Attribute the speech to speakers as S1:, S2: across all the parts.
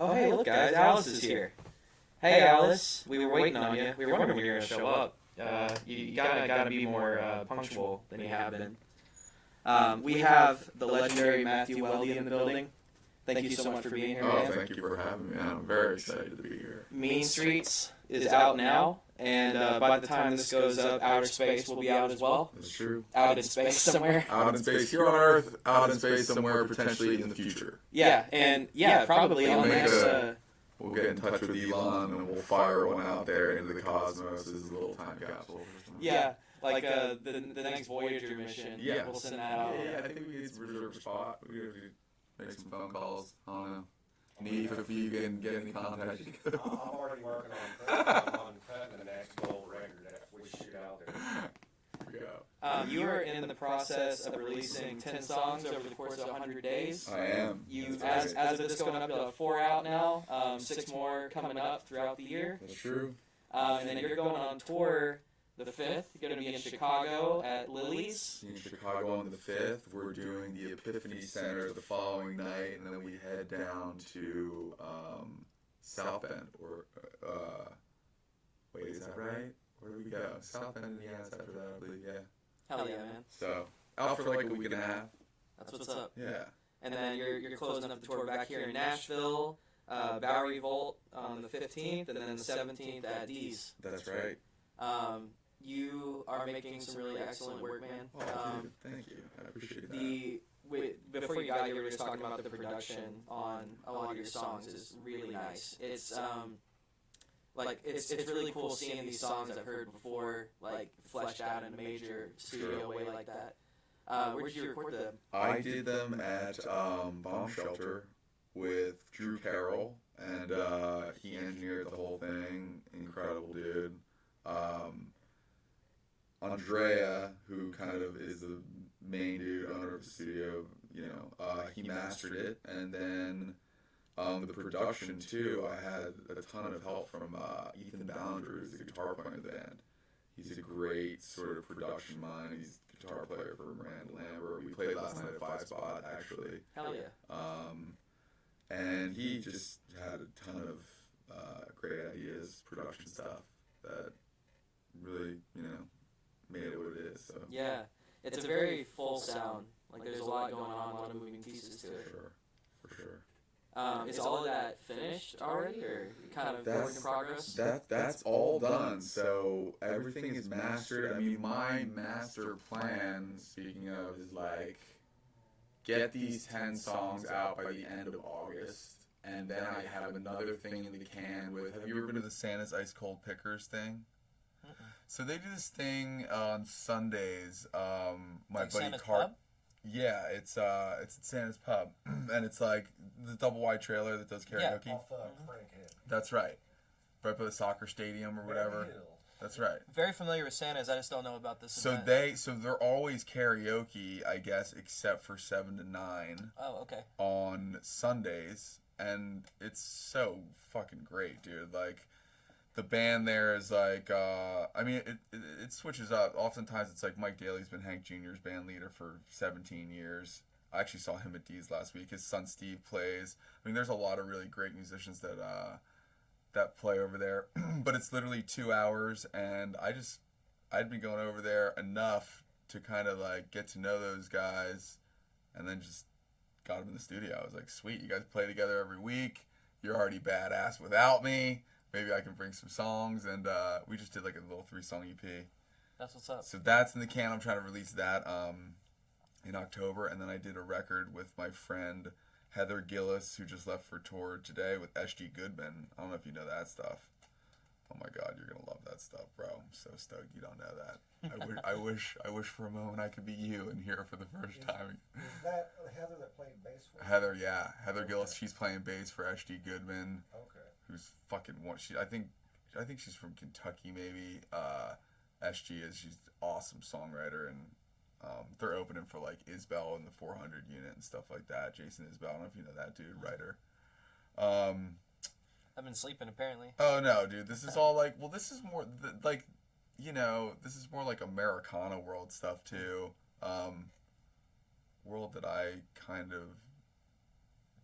S1: Oh, hey, look, guys. Alice is here. Hey, Alice. We were waiting on you. We were wondering when you were going to show up. You gotta be more punctual than you have been. We have the legendary MatthewWelde in the building. Thank you so much for being here, man.
S2: Thank you for having me. I'm very excited to be here.
S1: Mean Streets is out now, and by the time this goes up, Outer Space will be out as well.
S2: That's true.
S1: Out in space somewhere.
S2: Out in space here on Earth, out in space somewhere potentially in the future.
S1: Yeah, and probably on the next...
S2: We'll get in touch with Elon and we'll fire one out there into the cosmos as a little time capsule.
S1: Yeah, like the next Voyager mission.
S2: Yeah.
S1: We'll send that out.
S2: Yeah, I think we need some reserve spot. We gotta make some phone calls. I don't know. Need if you can get any contact.
S3: I'm already working on cutting the next gold record after we shoot out there.
S1: You are in the process of releasing 10 songs over the course of 100 days.
S2: I am.
S1: As of this going up, you'll have 4 out now, 6 more coming up throughout the year.
S2: That's true.
S1: And then you're going on tour the 5th. You're going to be in Chicago at Lilly's.
S2: In Chicago on the 5th, we're doing the Epiphany Center the following night, and then we head down to South Bend. Wait, is that right? Where do we go? South Bend, Indiana, after that, I believe, yeah.
S1: Hell yeah, man.
S2: So, out for like a week and a half.
S1: That's what's up.
S2: Yeah.
S1: And then you're closing up the tour back here in Nashville, Bowery Vault on the 15th, and then the 17th at D's.
S2: That's right.
S1: You are making some really excellent work, man.
S2: Dude, thank you. I appreciate that.
S1: Before you got here, we were just talking about the production on a lot of your songs is really nice. It's it's really cool seeing these songs I've heard before, like fleshed out in a major studio way like that. Where did you record them?
S2: I did them at Bomb Shelter with Drew Carroll, and he engineered the whole thing. Incredible dude. Andrea, who kind of is the main dude, owner of the studio, he mastered it, and then the production too, I had a ton of help from Ethan Ballinger, who's the guitar player in the band. He's a great sort of production mind. He's a guitar player for Miranda Lambert. We played last night at 5 Spot, actually.
S1: Hell yeah.
S2: And he just had a ton of great ideas, production stuff that really, made it what it is. So.
S1: Yeah, it's a very full sound. Like there's a lot going on, a lot of moving pieces to it.
S2: For sure.
S1: Is all of that finished already, or kind of work in progress?
S2: That's all done. So everything is mastered. I mean, my master plan, speaking of, is like get these 10 songs out by the end of August, and then I have another thing in the can with. Have you ever been to the Santa's Ice Cold Pickers thing? So they do this thing on Sundays. My
S1: like
S2: buddy
S1: Santa's
S2: Cart.
S1: Pub?
S2: Yeah, it's at Santa's Pub, and it's like the double wide trailer that does karaoke.
S3: Off Craighead.
S2: That's right, right by the soccer stadium or whatever. That's right.
S1: Very familiar with Santa's. I just don't know about this.
S2: So they're always karaoke, I guess, except for 7 to 9.
S1: Oh, okay.
S2: On Sundays, and it's so fucking great, dude. Like. The band there is like, it switches up. Oftentimes it's like Mike Daly's been Hank Jr.'s band leader for 17 years. I actually saw him at D's last week. His son Steve plays. I mean, there's a lot of really great musicians that play over there. But it's literally 2 hours, and I'd been going over there enough to kind of like get to know those guys, and then just got them in the studio. I was like, sweet, you guys play together every week. You're already badass without me. Maybe I can bring some songs, and we just did like a little 3-song EP.
S1: That's what's up.
S2: So that's in the can. I'm trying to release that in October, and then I did a record with my friend Heather Gillis, who just left for tour today with S.G. Goodman. I don't know if you know that stuff. Oh my God, you're gonna love that stuff, bro. I'm so stoked you don't know that. I wish for a moment I could be you and hear it for the first time.
S3: Is that Heather that played bass for you?
S2: Heather, yeah, Heather Gillis. She's playing bass for S.G. Goodman.
S3: Okay.
S2: Who's fucking one? I think she's from Kentucky, maybe. SG is. She's an awesome songwriter, and they're opening for like Isbell and the 400 unit and stuff like that. Jason Isbell, I don't know if you know that dude, writer.
S1: I've been sleeping apparently.
S2: Oh no, dude, this is all like. Well, this is more this is more like Americana world stuff too. World that I kind of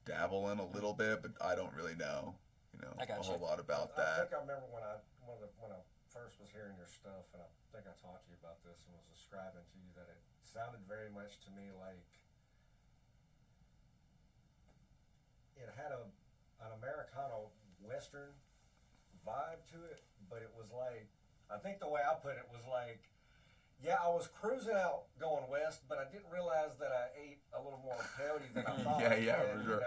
S2: dabble in a little bit, but I don't really know,
S4: I
S2: a
S4: gotcha.
S2: whole lot about
S3: I
S2: that.
S3: think I remember when I first was hearing your stuff, and I think I talked to you about this and was describing to you that it sounded very much to me like it had an Americana Western vibe to it, but it was like, I think the way I put it was like, yeah, I was cruising out going west, but I didn't realize that I ate a little more peyote than I thought.
S2: Yeah,
S3: and,
S2: for sure.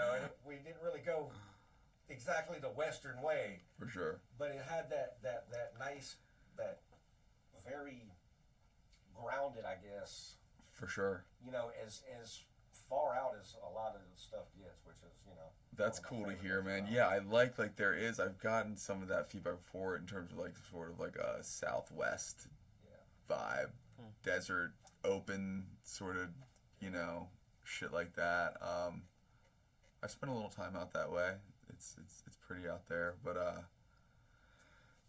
S3: We didn't really go exactly the Western way,
S2: For sure.
S3: but it had that nice, that very grounded, I guess.
S2: For sure.
S3: As far out as a lot of the stuff gets, which is,
S2: That's cool to hear, man. Yeah, I like I've gotten some of that feedback before in terms of like sort of like a Southwest vibe, desert, open sort of, shit like that. I spent a little time out that way. It's pretty out there,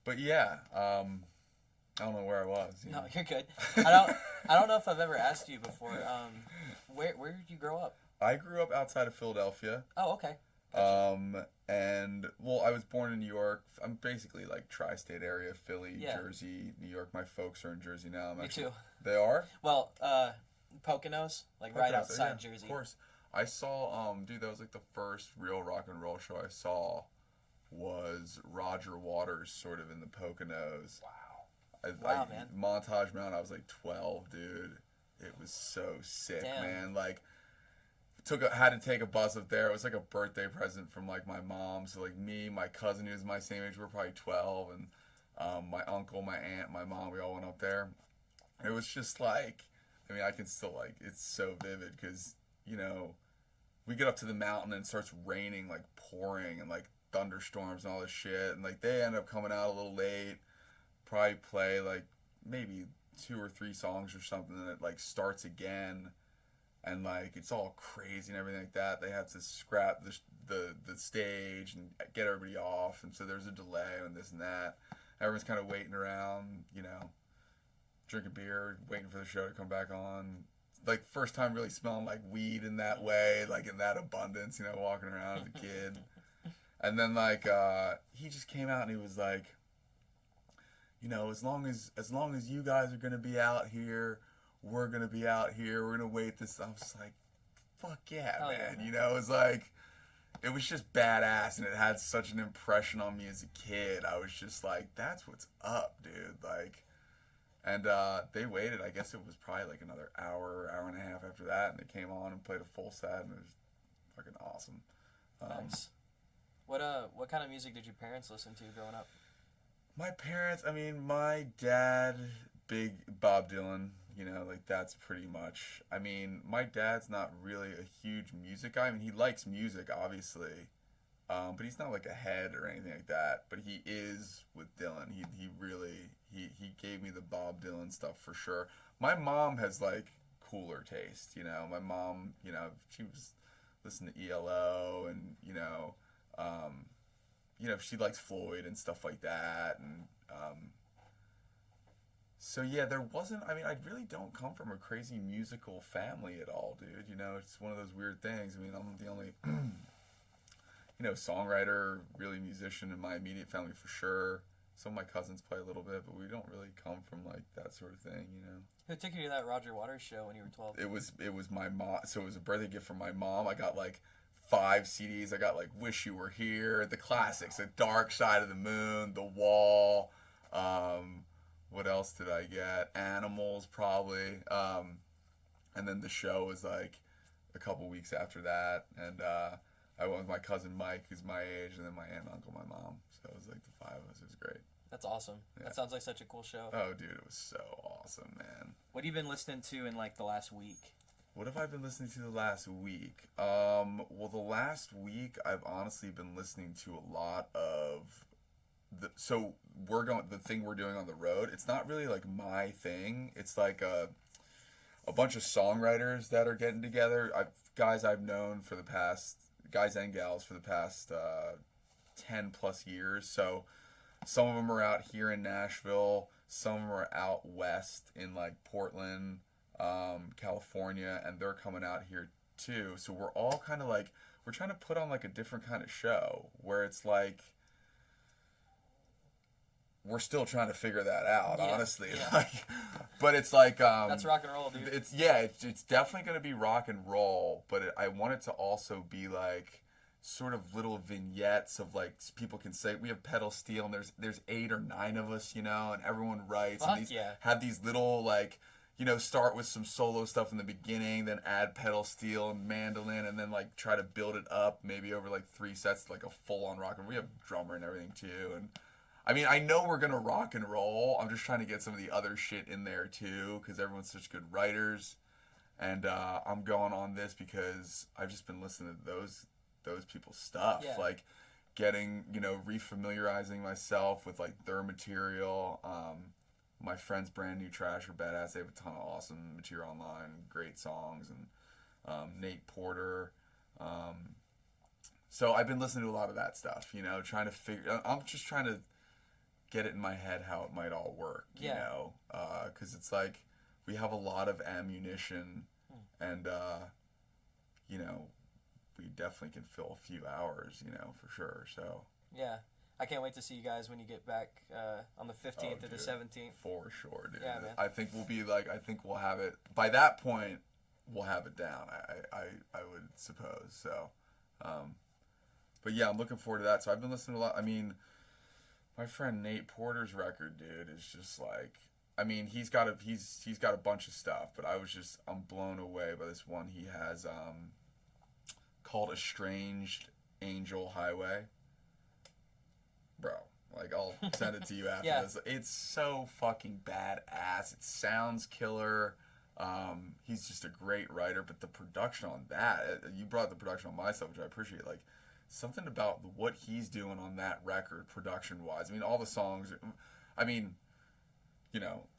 S2: but yeah, I don't know where I was.
S4: No, you're good. I don't know if I've ever asked you before. Where did you grow up?
S2: I grew up outside of Philadelphia.
S4: Oh, okay.
S2: And well, I was born in New York. I'm basically like tri-state area, Philly,
S4: Yeah.
S2: Jersey, New York. My folks are in Jersey now.
S4: Me too.
S2: They are?
S4: Well, Poconos, like right
S2: Okay,
S4: outside
S2: yeah,
S4: Jersey.
S2: Of course. I saw, dude, that was like the first real rock and roll show I saw was Roger Waters sort of in the Poconos.
S3: wow.
S4: Wow, man.
S2: Montage Mountain, I was like 12, dude. It was so sick,
S4: Damn.
S2: man. Like, had to take a bus up there. It was like a birthday present from like my mom. So like me, my cousin who was my same age, we were probably 12, and my uncle, my aunt, my mom, we all went up there. It was just like, I mean, I can still like, it's so vivid because, we get up to the mountain and it starts raining, like pouring and like thunderstorms and all this shit. And like they end up coming out a little late, probably play like maybe 2 or 3 songs or something, and it like starts again. And like it's all crazy and everything like that. They have to scrap the stage and get everybody off, and so there's a delay and this and that. Everyone's kind of waiting around, drinking beer, waiting for the show to come back on. Like first time really smelling like weed in that way, like in that abundance, walking around as a kid. And then like he just came out and he was like, as long as you guys are gonna be out here, we're gonna be out here. We're gonna wait this. I was like, fuck yeah,
S4: Hell
S2: man.
S4: yeah.
S2: It was like, it was just badass, and it had such an impression on me as a kid. I was just like, that's what's up, dude. Like, and they waited. I guess it was probably like another hour and a half after that, and they came on and played a full set, and it was fucking awesome.
S4: Nice. What kind of music did your parents listen to growing up?
S2: My parents, I mean, my dad, big Bob Dylan, like that's pretty much, I mean, my dad's not really a huge music guy. I mean, he likes music, obviously, but he's not like a head or anything like that, but he is with Dylan. He really, he gave me the Bob Dylan stuff for sure. My mom has like cooler taste, my mom, she was listening to ELO and, she likes Floyd and stuff like that, and so yeah, there wasn't. I mean, I really don't come from a crazy musical family at all, dude. It's one of those weird things. I mean, I'm the only, songwriter, really musician in my immediate family for sure. Some of my cousins play a little bit, but we don't really come from like that sort of thing,
S4: Who took you to that Roger Waters show when you were 12?
S2: It was my mom. So it was a birthday gift from my mom. I got like 5 CDs. I got like Wish You Were Here, the classics, The Dark Side of the Moon, The Wall. What else did I get? Animals, probably. And then the show was like a couple weeks after that. And I went with my cousin Mike, who's my age, and then my aunt, uncle, my mom. So it was like the 5 of us. It was great.
S4: That's awesome.
S2: Yeah.
S4: That sounds like such a cool show.
S2: Oh, dude, it was so awesome, man.
S4: What have you been listening to in like the last week?
S2: What have I been listening to the last week? Well, the last week I've honestly been listening to a lot of the thing we're doing on the road. It's not really like my thing. It's like a bunch of songwriters that are getting together. Guys I've known for the past, guys and gals for the past 10 plus years. So some of them are out here in Nashville. Some of them are out west in like Portland, California, and they're coming out here too. So we're all kind of like, we're trying to put on like a different kind of show where it's like we're still trying to figure that out, honestly.
S4: Yeah.
S2: Like, but it's like
S4: that's rock and roll, dude.
S2: It's definitely gonna be rock and roll, but I want it to also be like sort of little vignettes of like people can say we have pedal steel and there's 8 or 9 of us, and everyone writes and have these little like start with some solo stuff in the beginning, then add pedal steel and mandolin, and then like try to build it up maybe over like 3 sets, like a full on rock. And we have drummer and everything too, and I mean, I know we're gonna rock and roll. I'm just trying to get some of the other shit in there too, because everyone's such good writers. And I'm going on this because I've just been listening to those people's stuff, like getting refamiliarizing myself with like their material. My friends, Brand New Trash, are badass. They have a ton of awesome material online, great songs, and Nate Porter. So I've been listening to a lot of that stuff. Trying to figure. I'm just trying to get it in my head how it might all work, because it's like we have a lot of ammunition, and we definitely can fill a few hours, for sure. So
S4: yeah, I can't wait to see you guys when you get back on the 15th to the 17th.
S2: For sure, dude.
S4: Yeah, man.
S2: I think we'll have it by that point. We'll have it down. I would suppose so. But yeah, I'm looking forward to that. So I've been listening to a lot. I mean, my friend Nate Porter's record, dude, is just like, I mean, he's got a bunch of stuff, but I'm blown away by this one he has called Estranged Angel Highway. Bro, like, I'll send it to you after this. It's so fucking badass. It sounds killer. He's just a great writer, but the production on that, you brought the production on my stuff, which I appreciate. Like, something about what he's doing on that record, production-wise. I mean, all the songs,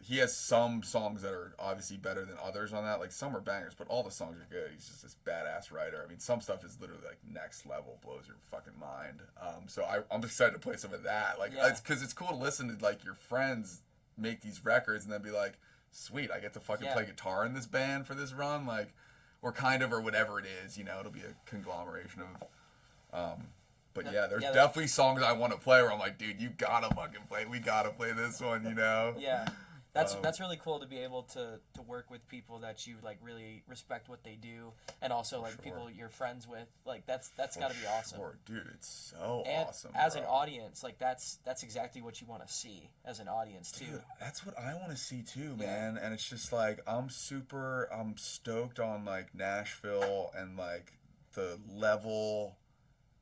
S2: he has some songs that are obviously better than others on that. Like, some are bangers, but all the songs are good. He's just this badass writer. I mean, some stuff is literally, like, next level, blows your fucking mind. So I'm excited to play some of that. Like, it's because it's cool to listen to, like, your friends make these records and then be like, sweet, I get to fucking play guitar in this band for this run. Like, or kind of, or whatever it is, it'll be a conglomeration of... But yeah, there's definitely songs I want to play where I'm like, dude, you gotta fucking play. We gotta play this one,
S4: Yeah, that's really cool to be able to work with people that you like really respect what they do, and also like people you're friends with. Like that's got to be awesome.
S2: Dude, it's so
S4: and
S2: awesome.
S4: As an audience, like that's exactly what you want to see as an audience too.
S2: Dude, that's what I want to see too, man. And it's just like I'm stoked on like Nashville and like the level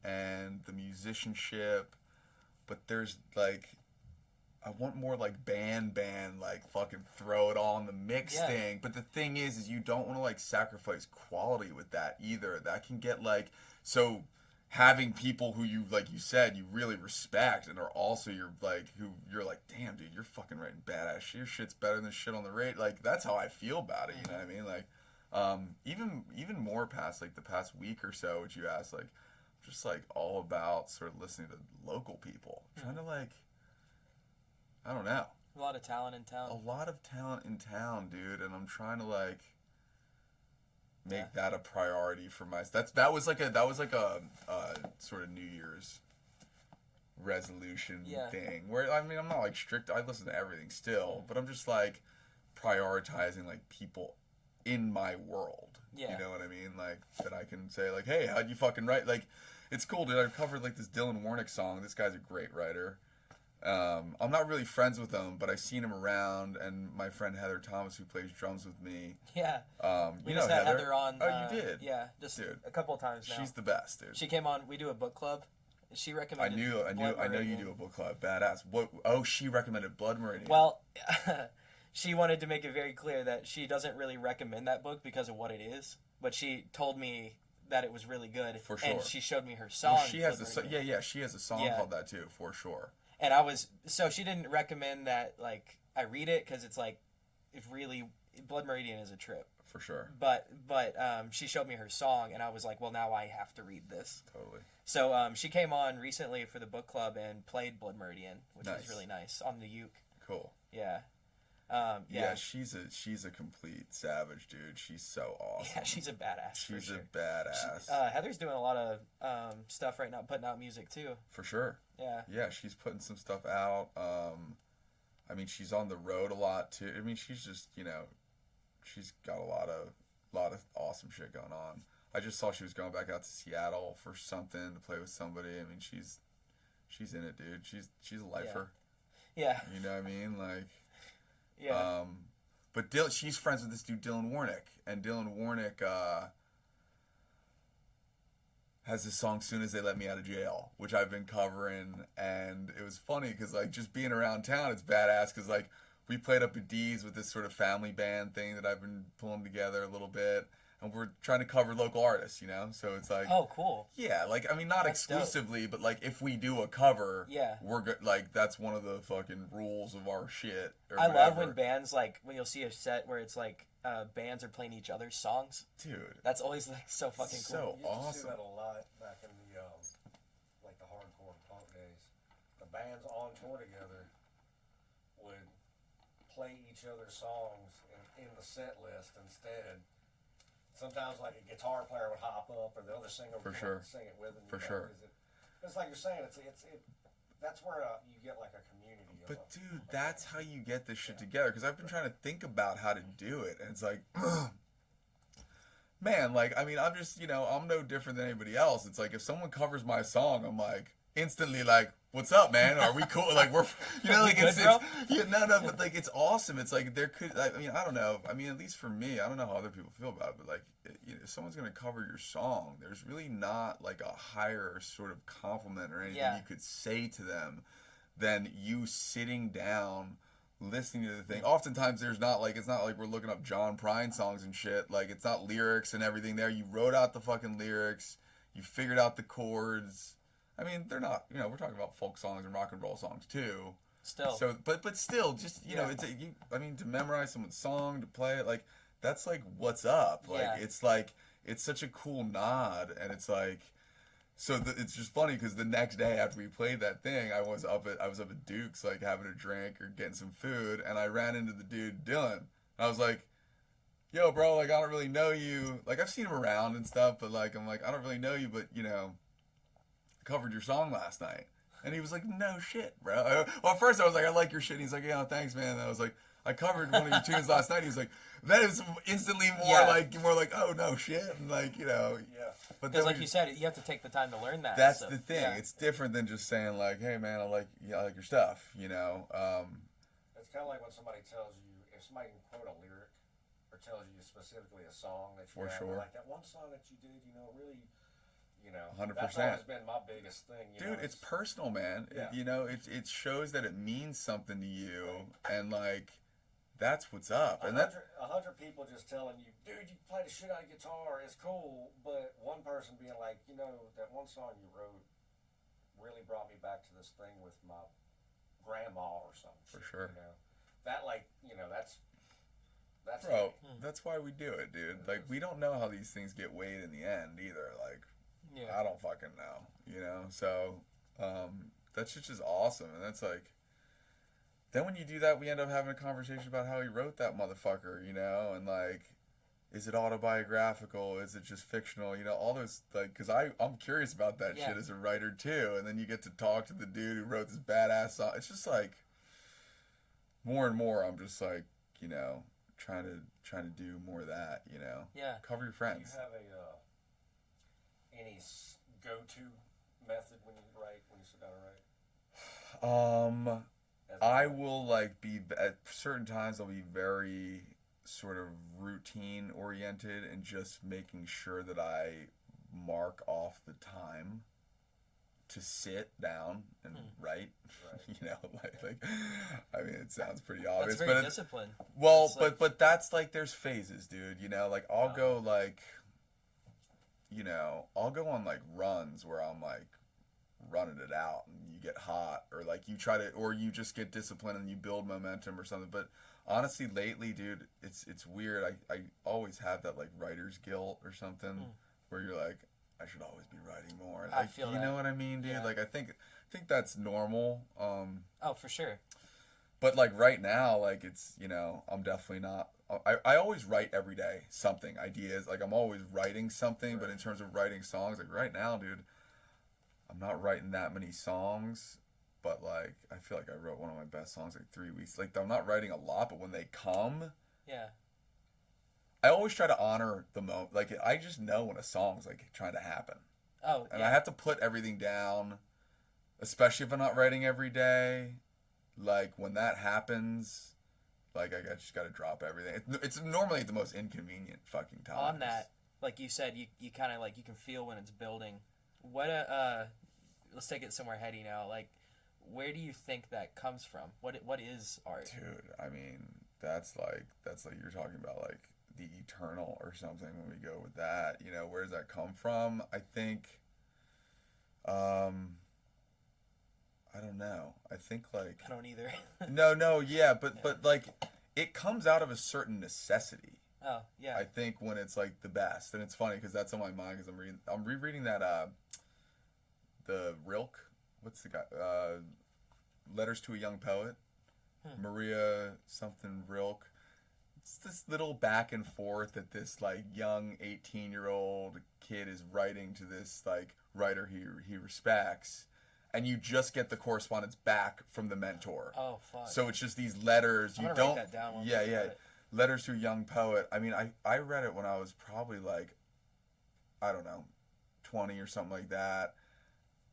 S2: and the musicianship, but there's like I want more like band like fucking throw it all in the mix thing. But the thing is you don't want to like sacrifice quality with that either. That can get like, so having people who you, like you said, you really respect and are also you're like damn dude, you're fucking writing badass shit. Your shit's better than shit on the radio. Like that's how I feel about it, you know what I mean? Like even more past like the past week or so, which you asked, like just like all about sort of listening to local people, trying to like, I don't know.
S4: A lot of talent in town.
S2: A lot of talent in town, dude, and I'm trying to like make that a priority for myself. That was like a sort of New Year's resolution thing. Where I mean, I'm not like strict. I listen to everything still, but I'm just like prioritizing like people in my world. You know what I mean? Like that I can say like, hey, how'd you fucking write? Like, it's cool, dude. I covered like this Dylan Warnick song. This guy's a great writer. I'm not really friends with him, but I've seen him around, and my friend Heather Thomas, who plays drums with me.
S4: Yeah.
S2: We
S4: just had Heather on.
S2: Oh, you did?
S4: Yeah, just
S2: dude,
S4: a couple of times now.
S2: She's the best, dude.
S4: She came on. We do a book club. She recommended.
S2: I know you do a book club. Badass. What? Oh, she recommended Blood Meridian.
S4: Well, she wanted to make it very clear that she doesn't really recommend that book because of what it is, but she told me that it was really good. For sure. And she showed me her song.
S2: Well, she has she has a song called that too, for sure.
S4: And so she didn't recommend that like I read it because it's like it really Blood Meridian is a trip.
S2: For sure.
S4: But she showed me her song and I was like, well, now I have to read this.
S2: Totally.
S4: So she came on recently for the book club and played Blood Meridian, which was really nice on the uke.
S2: Cool.
S4: Yeah.
S2: Yeah, she's a complete savage, dude. She's so awesome.
S4: Yeah, she's a badass.
S2: She's
S4: for sure.
S2: a badass.
S4: Heather's doing a lot of stuff right now, putting out music too.
S2: For sure.
S4: Yeah.
S2: Yeah, she's putting some stuff out. I mean, she's on the road a lot too. I mean, she's just, she's got a lot of awesome shit going on. I just saw she was going back out to Seattle for something to play with somebody. I mean, she's in it, dude. She's a lifer.
S4: Yeah.
S2: You know what I mean? Like.
S4: Yeah.
S2: But she's friends with this dude Dylan Warnick, and Dylan Warnick has this song "Soon as They Let Me Out of Jail," which I've been covering, and it was funny because like just being around town, it's badass because like we played up at D's with this sort of family band thing that I've been pulling together a little bit, and we're trying to cover local artists, so it's like,
S4: oh, cool.
S2: Yeah, like I mean, not
S4: That's
S2: exclusively, but like if we do a cover,
S4: yeah,
S2: we're good. Like that's one of the fucking rules of our shit.
S4: I love when bands when you'll see a set where it's like bands are playing each other's songs.
S2: Dude,
S4: that's always like so fucking
S2: cool.
S3: You used to see that a lot back in the like the hardcore and punk days. The bands on tour together would play each other's songs in the set list instead. Sometimes like a guitar player would hop up or the other singer would sing it with them.
S2: For sure.
S3: It's like you're saying, that's where you get like a community.
S2: But dude, that's how you get this shit together. Because I've been trying to think about how to do it, and it's like, man, like I mean, I'm just I'm no different than anybody else. It's like if someone covers my song, I'm like instantly like, what's up, man? Are we cool? Like we're like it's but like it's awesome. It's like there could I mean I don't know. I mean at least for me, I don't know how other people feel about it, but like if someone's gonna cover your song, there's really not like a higher sort of compliment or anything you could say to them than you sitting down listening to the thing. Oftentimes there's not like it's not like we're looking up John Prine songs and shit. Like it's not lyrics and everything there. You wrote out the fucking lyrics, you figured out the chords. I mean, they're not, we're talking about folk songs and rock and roll songs too.
S4: Still.
S2: So, but still, just, to memorize someone's song, to play it, like, that's like, what's up? Like, it's like, it's such a cool nod. And it's like, it's just funny because the next day after we played that thing, I was up at Duke's, like, having a drink or getting some food. And I ran into the dude, Dylan. I was like, yo, bro, like, I don't really know you. Like, I've seen him around and stuff, but like, I'm like, I don't really know you, but, covered your song last night. And he was like, no shit, bro. Well, at first I was like, I like your shit. And he's like, yeah, thanks, man. And I was like, I covered one of your tunes last night. He was like, that is instantly more like, oh, no shit. And like,
S3: Yeah.
S2: But
S4: because like you said, you have to take the time to learn that.
S2: That's the thing. Yeah. It's different than just saying like, hey, man, I like your stuff, It's
S3: kind of like when somebody tells you, if somebody can quote a lyric or tells you specifically a song that you have, like that one song that you did, really...
S2: 100%.
S3: That's always been my biggest thing.
S2: Dude, it's personal, man.
S3: Yeah.
S2: It shows that it means something to you, and like, that's what's up. And
S3: 100 people just telling you, dude, you play the shit out of guitar, it's cool. But one person being like, that one song you wrote really brought me back to this thing with my grandma or something.
S2: For sure.
S3: That that's
S2: bro. That's why we do it, dude. Like, we don't know how these things get weighed in the end either. Like.
S4: Yeah.
S2: I don't fucking know, So, that shit's just awesome. And that's like, then when you do that, we end up having a conversation about how he wrote that motherfucker, and like, is it autobiographical? Is it just fictional? All those, like, cause I'm curious about that shit as a writer too. And then you get to talk to the dude who wrote this badass song. It's just like, more and more, I'm just like, trying to do more of that,
S4: Yeah.
S2: Cover your friends.
S3: Do you have any go-to method when you sit down and write?
S2: I will be at certain times I'll be very sort of routine oriented and just making sure that I mark off the time to sit down and write. Like I mean it sounds pretty obvious,
S4: that's very disciplined.
S2: Well, but that's like there's phases, dude, like I'll go like I'll go on like runs where I'm like running it out and you get hot or like you try to or you just get disciplined and you build momentum or something. But honestly lately, dude, it's weird. I always have that like writer's guilt or something where you're like, I should always be writing more. Like,
S4: I feel
S2: you know what I mean, dude?
S4: Yeah.
S2: Like I think that's normal.
S4: Oh, for sure.
S2: But like right now, like it's, you know, I'm definitely not. I always write every day something, ideas. Like I'm always writing something, but in terms of writing songs, like right now, dude, I'm not writing that many songs. But like I feel like I wrote one of my best songs like 3 weeks. Like I'm not writing a lot, but when they come,
S4: yeah,
S2: I always try to honor the moment. Like I just know when a song's like trying to happen.
S4: oh,
S2: And
S4: yeah.
S2: I have to put everything down, especially if I'm not writing every day. Like when that happens, like I just got to drop everything. It's normally the most inconvenient fucking time.
S4: On that, like you said, you kind of like you can feel when it's building. What let's take it somewhere heady now. Like, where do you think that comes from? What is art?
S2: Dude, I mean, that's like you're talking about like the eternal or something when we go with that. You know, where does that come from? I think I don't know. I think like
S4: I don't either.
S2: no, yeah, but like it comes out of a certain necessity.
S4: Oh, yeah.
S2: I think when it's like the best, and it's funny because that's on my mind because I'm rereading that the Rilke, what's the guy, Letters to a Young Poet, Maria something Rilke. It's this little back and forth that this like young 18-year-old kid is writing to this like writer he respects. And you just get the correspondence back from the mentor.
S4: Oh, fuck.
S2: So it's just these letters.
S4: I'm
S2: You
S4: gonna
S2: don't.
S4: write that down once
S2: Yeah,
S4: I
S2: yeah.
S4: got it.
S2: Letters to a Young Poet. I mean, I read it when I was probably like, I don't know, 20 or something like that.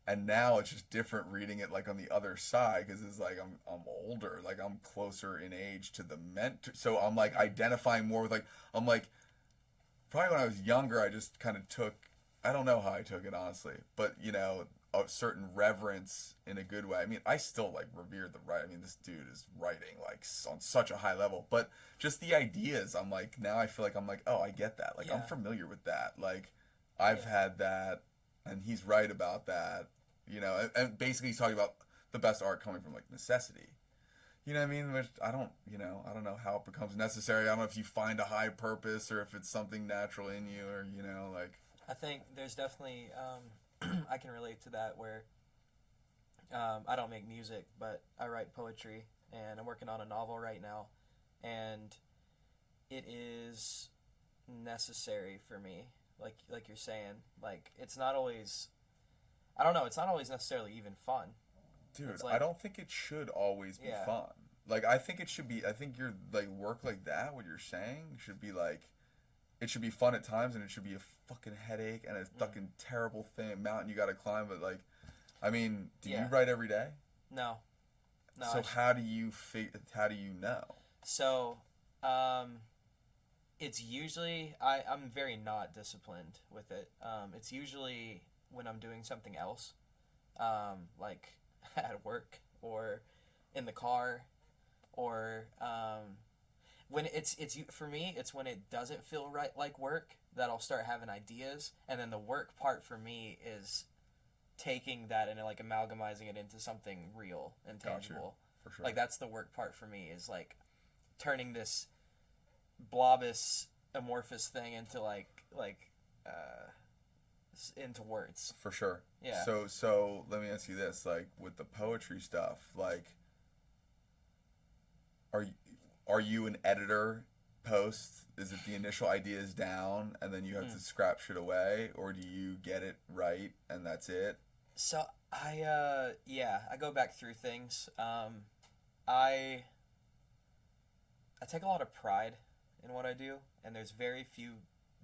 S2: And now it's just different reading it like on the other side because it's like I'm older, like I'm closer in age to the mentor. So I'm like identifying more with like I'm like probably when I was younger I just kind of took, I don't know how I took it honestly, but you know, a certain reverence in a good way. I mean, I still like revere the writer. I mean, this dude is writing like on such a high level, but just the ideas, I'm like, now I feel like I'm like, oh, I get that. Like I'm familiar with that. Like I've had that, and he's right about that. You know, and basically he's talking about the best art coming from like necessity. You know what I mean? Which I don't know how it becomes necessary. I don't know if you find a high purpose or if it's something natural in you or, you know, like.
S4: I think there's definitely, I can relate to that where I don't make music, but I write poetry, and I'm working on a novel right now, and it is necessary for me, like you're saying. Like, it's not always, I don't know, it's not always necessarily even fun.
S2: Dude,
S4: like,
S2: I don't think it should always be fun. Like, I think it should be, I think your, like, work like that, what you're saying, should be, like, it should be fun at times, and it should be a fucking headache and a fucking terrible mountain you gotta climb, but, like, I mean, do you write every day?
S4: No.
S2: So how do you know?
S4: So, it's usually, I'm very not disciplined with it. It's usually when I'm doing something else, like at work or in the car, or when it's for me, it's when it doesn't feel right like work that I'll start having ideas, and then the work part for me is taking that and like amalgamizing it into something real and tangible.
S2: For sure.
S4: Like that's the work part for me, is like turning this blobous amorphous thing into into words.
S2: For sure.
S4: Yeah.
S2: So let me ask you this, like with the poetry stuff, like are you an editor post? Is it the initial idea is down and then you have to scrap shit away, or do you get it right and that's it?
S4: So I go back through things. I take a lot of pride in what I do, and there's very few,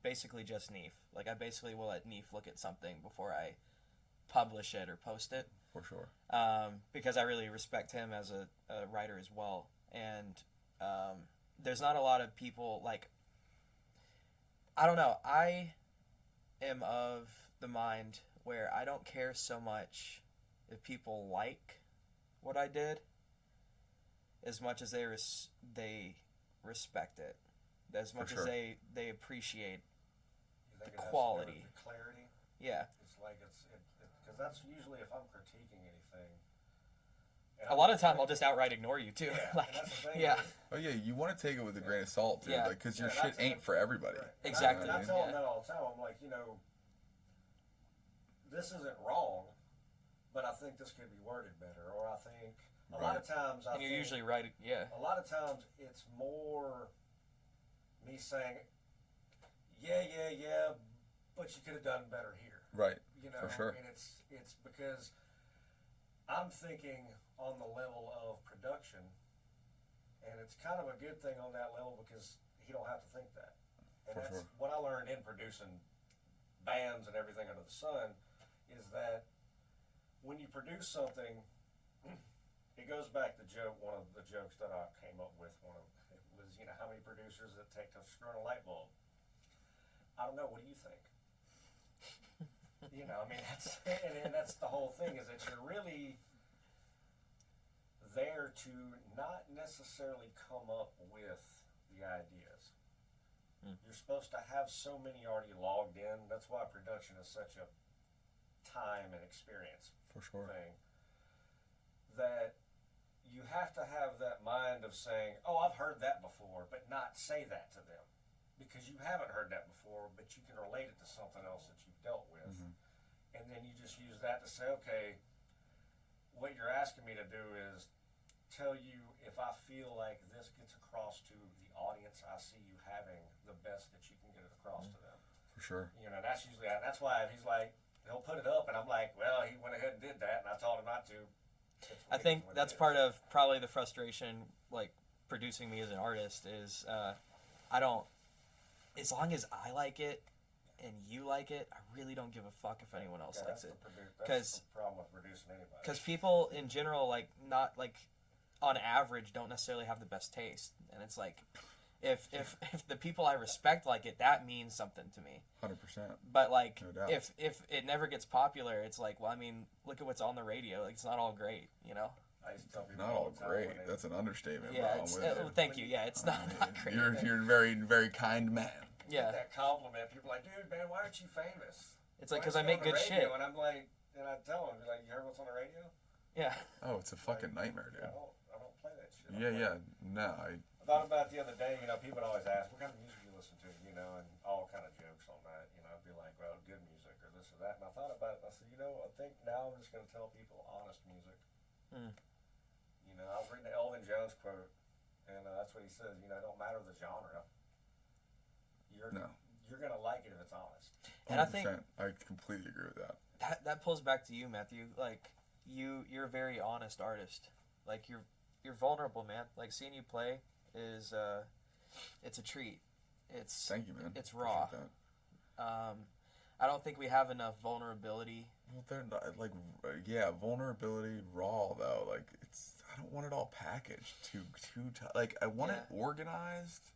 S4: basically just Neef. Like I basically will let Neef look at something before I publish it or post it.
S2: For sure.
S4: Because I really respect him as a writer as well, and there's not a lot of people like. I don't know. I am of the mind where I don't care so much if people like what I did as much as they respect it, as much as they appreciate the quality.
S3: The clarity.
S4: Yeah.
S3: It's like because that's usually if I'm critiquing anything.
S4: A lot of time I'll just outright ignore you too.
S3: Yeah,
S4: like,
S3: and that's the thing.
S4: yeah.
S2: Oh yeah, you want to take it with a grain of salt, dude.
S4: Yeah.
S2: Like, cause your shit ain't for everybody.
S3: Right.
S4: Exactly.
S3: And I tell them that all the time. I'm like, this isn't wrong, but I think this could be worded better, or I think A lot of times,
S4: And you're usually right. Yeah.
S3: A lot of times, it's more me saying, yeah, but you could have done better here.
S2: Right.
S3: You know,
S2: For sure.
S3: and it's because I'm thinking on the level of production, and it's kind of a good thing on that level because he don't have to think that. And
S2: For
S3: that's
S2: sure.
S3: what I learned in producing bands and everything under the sun, is that when you produce something, it goes back to one of the jokes that I came up with. It was, how many producers does it take to screw in a light bulb? I don't know. What do you think? That's the whole thing, is that you're really there to not necessarily come up with the ideas. You're supposed to have so many already logged in. That's why production is such a time and experience
S2: For sure.
S3: thing. That you have to have that mind of saying, oh, I've heard that before, but not say that to them. Because you haven't heard that before, but you can relate it to something else that you've dealt with. And then you just use that to say, okay, what you're asking me to do is tell you if I feel like this gets across to the audience I see you having, the best that you can get it across to them.
S2: For sure.
S3: That's usually, that's why he's like, he'll put it up, and I'm like, well, he went ahead and did that, and I told him not to.
S4: I think that's part of probably the frustration, like, producing me as an artist is I don't, as long as I like it and you like it, I really don't give a fuck if anyone else likes it.
S3: That's the problem with producing anybody.
S4: Because people in general, like, not, like, on average, don't necessarily have the best taste. And it's like, if the people I respect like it, that means something to me.
S2: 100%.
S4: But, like,
S2: No doubt.
S4: if it never gets popular, it's like, well, I mean, look at what's on the radio. Like, it's not all great,
S3: I used to tell people
S2: Not all
S3: the time
S2: great.
S3: when they-
S2: That's an understatement.
S4: Yeah,
S2: bro.
S4: it's,
S2: I'm with you.
S4: thank you. Yeah, it's not great.
S2: You're a very, very kind man.
S4: Yeah.
S3: That compliment, people are like, dude, man, why aren't you famous?
S4: It's like,
S3: Why
S4: because I
S3: aren't you
S4: make
S3: on the
S4: good
S3: radio?"
S4: shit.
S3: And I'm like, and I tell them, like, you heard what's on the radio?
S4: Yeah.
S2: Oh, it's a fucking nightmare, dude.
S3: I don't play that shit.
S2: Yeah. No,
S3: I thought about it the other day, people would always ask, what kind of music you listen to, and all kind of jokes on that. I'd be like, well, good music or this or that. And I thought about it, and I said, I think now I'm just going to tell people honest music. I was reading the Elvin Jones quote, and that's what he says, it don't matter the genre. You're going to like it if it's honest.
S4: And I think
S2: 100%. I completely agree with that.
S4: that pulls back to you, Matthew. Like, you're a very honest artist. Like, you're vulnerable, man. Like, seeing you play is it's a treat. It's
S2: Thank you, man.
S4: It's raw.
S2: Appreciate that.
S4: I don't think we have enough vulnerability.
S2: Well, they're not, like, vulnerability, raw, though. Like, I don't want it all packaged like, I want it organized,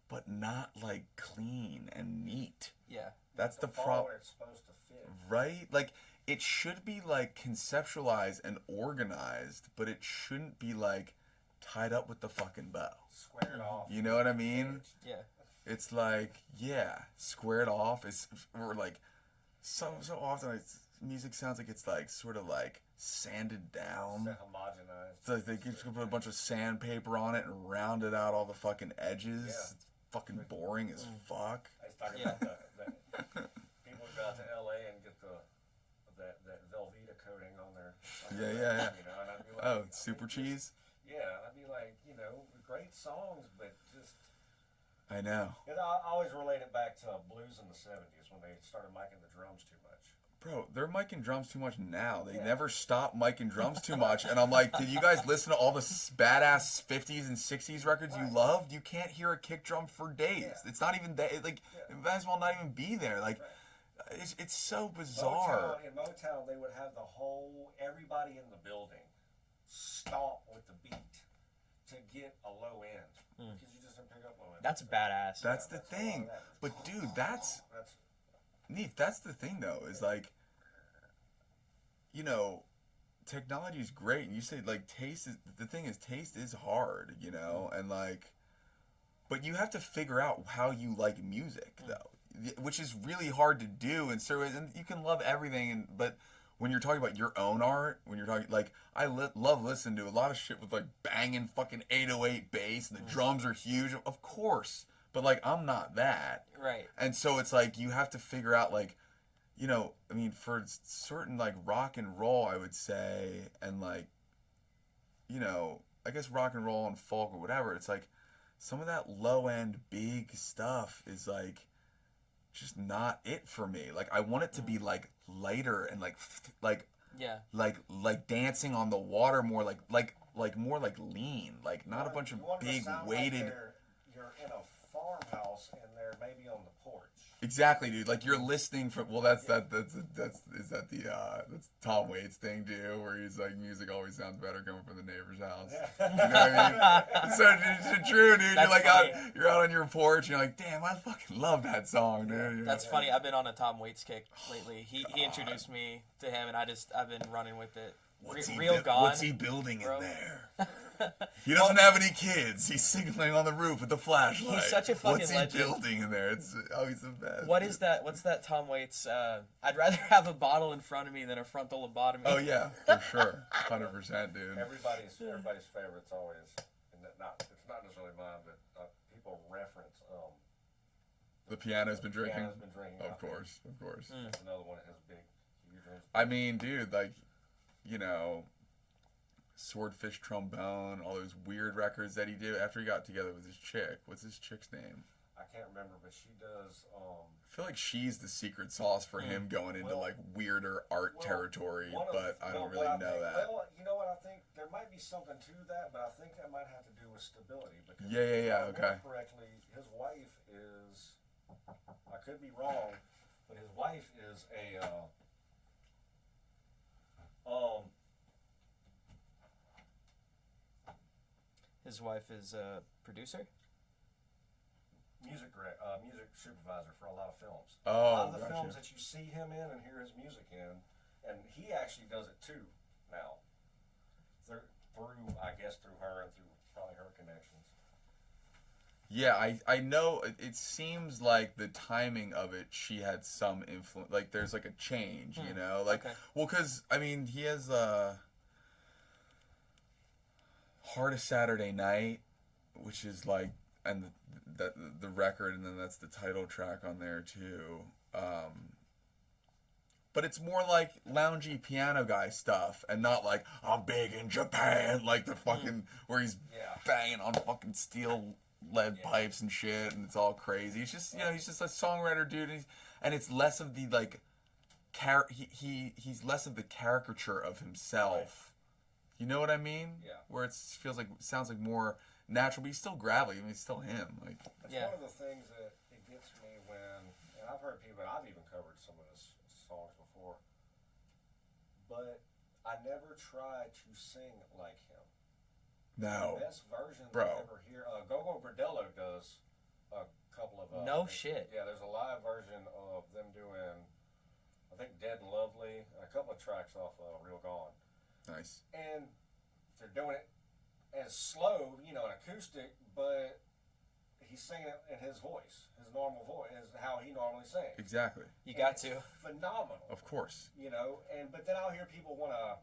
S2: but not, like, clean and neat.
S4: Yeah.
S2: That's the
S3: fall
S2: problem.
S3: where it's supposed to fit.
S2: Right? Like, it should be, like, conceptualized and organized, but it shouldn't be, like, tied up with the fucking bow.
S3: Squared off.
S2: You know what I mean?
S4: Yeah.
S2: It's like, squared off. Or like, so often music sounds like it's like sort of like sanded down.
S3: It's homogenized.
S2: It's like they just put a bunch of sandpaper on it and rounded out all the fucking edges.
S3: Yeah.
S2: It's fucking boring as fuck.
S3: I was talking about that. People would go out to LA and get that Velveeta coating on their.
S2: Yeah.
S3: And I'd be like,
S2: Oh, super cheese?
S3: Yeah, I'd be like, great songs, but just.
S2: I know.
S3: And I always relate it back to blues in the 70s when they started miking the drums too much.
S2: Bro, they're miking drums too much now. They
S3: Yeah.
S2: never stop miking drums too much. And I'm like, did you guys listen to all the badass 50s and 60s records you
S3: Right.
S2: loved? You can't hear a kick drum for days.
S3: Yeah.
S2: It's not even that. Like,
S3: Yeah.
S2: it might as well not even be there. Like,
S3: Right.
S2: it's so bizarre.
S3: In Motown, they would have everybody in the building stomp with the beat to get a low end. Because you just don't pick up low end.
S4: That's badass.
S2: That's the
S3: a lot
S2: thing.
S3: of that.
S2: But, dude, that's
S3: That's
S2: neat. That's the thing, though, is like, technology is great. And you say, like, taste is hard, and like, but you have to figure out how you like music, though, which is really hard to do. And so, and you can love everything, but when you're talking about your own art, when you're talking, like, I love listening to a lot of shit with, like, banging fucking 808 bass and the drums are huge, of course, but, like, I'm not that.
S4: Right.
S2: And so it's like, you have to figure out, like, you know, I mean, for certain like rock and roll, I would say, and like, you know, I guess rock and roll and folk or whatever, it's like some of that low end big stuff is like just not it for me. Like I want it to be like lighter and like
S4: Yeah.
S2: like dancing on the water, more like more like lean, like not a bunch of
S3: You want it to
S2: big
S3: sound
S2: weighted.
S3: Like you're in a farmhouse and they're maybe on the porch.
S2: Exactly, dude. Like you're listening from. Well, that's Tom Waits thing too, where he's like, music always sounds better coming from the neighbor's house. You know what I mean? So it's true, dude.
S4: That's
S2: you're like
S4: funny.
S2: you're out on your porch, and you're like, damn, I fucking love that song, dude. You know?
S4: That's funny. I've been on a Tom Waits kick lately. He introduced me to him, and I've been running with it. Real Gone.
S2: What's he building
S4: bro.
S2: in there? He doesn't have any kids. He's signaling on the roof with the flashlight.
S4: He's such a fucking
S2: What's he
S4: legend.
S2: building in there? He's the best.
S4: What
S2: dude.
S4: is that? What's that Tom Waits? I'd rather have a bottle in front of me than a frontal lobotomy.
S2: Oh yeah, for sure, 100%, dude.
S3: Everybody's favorite's always, and it's not necessarily mine, but people reference
S2: The piano's been drinking.
S3: Piano's Been Drinking.
S2: Of course.
S3: That's another one that has big, huge rings.
S2: I mean, dude, like, you know, Swordfish Trombone, all those weird records that he did after he got together with his chick. What's his chick's name?
S3: I can't remember, but she does.
S2: I feel like she's the secret sauce for him going into like weirder art territory, but I don't really know that.
S3: Well, you know what? I think there might be something to that, but I think that might have to do with stability. Because
S2: Yeah,
S3: if I
S2: okay.
S3: remember correctly, his wife is. I could be wrong, but his wife is a.
S4: His wife is a producer.
S3: Music supervisor for a lot of films.
S2: Oh,
S3: a lot of the
S2: gotcha.
S3: films that you see him in and hear his music in, and he actually does it too now. Through her and through probably her connections.
S2: Yeah, I know. It seems like the timing of it, she had some influence. Like, there's like a change, you know? Like,
S4: Okay.
S2: well, because, I mean, he has Heart of Saturday Night, which is like, and the record, and then that's the title track on there too. But it's more like loungy piano guy stuff, and not like I'm big in Japan, like the fucking where he's banging on fucking steel lead pipes and shit, and it's all crazy. He's just he's just a songwriter dude, and it's less of the like he's less of the caricature of himself. You know what I mean?
S3: Yeah.
S2: Where it sounds like more natural, but he's still gravelly. I mean, he's still him. Like,
S3: It's one of the things that it gets me when, and I've heard people, and I've even covered some of his songs before, but I never try to sing like him.
S2: no,
S3: The best version
S2: Bro.
S3: I ever hear, Gogo Bordello does a couple of.
S4: No shit.
S3: Yeah, there's a live version of them doing, I think, Dead and Lovely, and a couple of tracks off Real Gone.
S2: nice.
S3: And they're doing it as slow, an acoustic, but he's singing it in his voice, his normal voice, is how he normally sings.
S2: Exactly.
S4: You got
S3: It's
S4: to.
S3: phenomenal.
S2: Of course.
S3: But then I'll hear people want to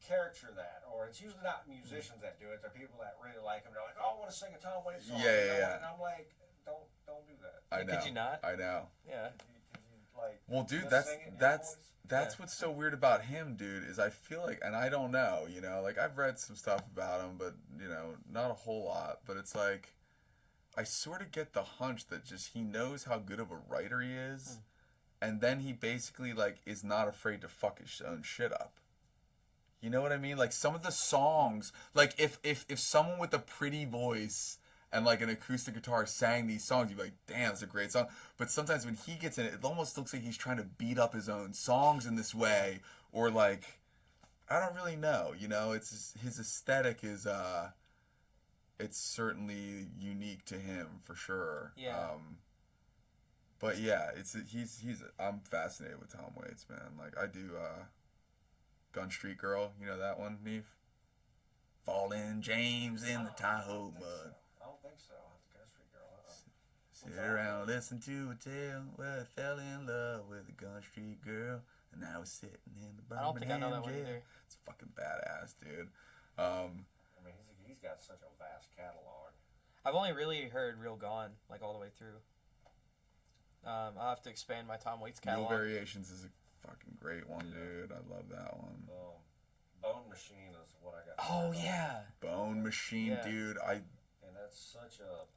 S3: caricature that, or it's usually not musicians that do it. They're people that really like him. They're like, "Oh, I want to sing a Tom Waits song."
S2: Yeah.
S3: And I'm like, "Don't do that."
S2: I know.
S4: Could you not?
S2: I know.
S4: Yeah.
S3: Could you like?
S2: Well, dude,
S3: just sing it in your voice?
S2: that's what's so weird about him, dude, is I feel like, and I don't know, like I've read some stuff about him, but not a whole lot, but it's like I sort of get the hunch that just he knows how good of a writer he is, and then he basically like is not afraid to fuck his own shit up. You know what I mean? Like some of the songs, like if someone with a pretty voice and like an acoustic guitar sang these songs, you'd be like, damn, it's a great song. But sometimes when he gets in it, it almost looks like he's trying to beat up his own songs in this way, or like, I don't really know. It's just, his aesthetic is it's certainly unique to him for sure.
S4: Yeah.
S2: But yeah, I'm fascinated with Tom Waits, man. Like I do. Gun Street Girl, you know that one, Neve? Falling James in the Tahoe mud.
S3: I don't think so. Gun Street Girl.
S2: Sit around, listen to a tale where I fell in love with a Gun Street girl, and I was sitting in the Birmingham
S4: I don't think I know that one
S2: jail.
S4: either.
S2: It's fucking badass, dude.
S3: I mean, he's got such a vast catalog.
S4: I've only really heard Real Gone, like all the way through. I'll have to expand my Tom Waits
S2: No
S4: catalog.
S2: Variations is a fucking great one, dude. I love that one.
S3: Bone Machine is what I got.
S4: Oh yeah.
S2: Bone Machine,
S4: Yeah.
S2: dude.
S3: And that's such a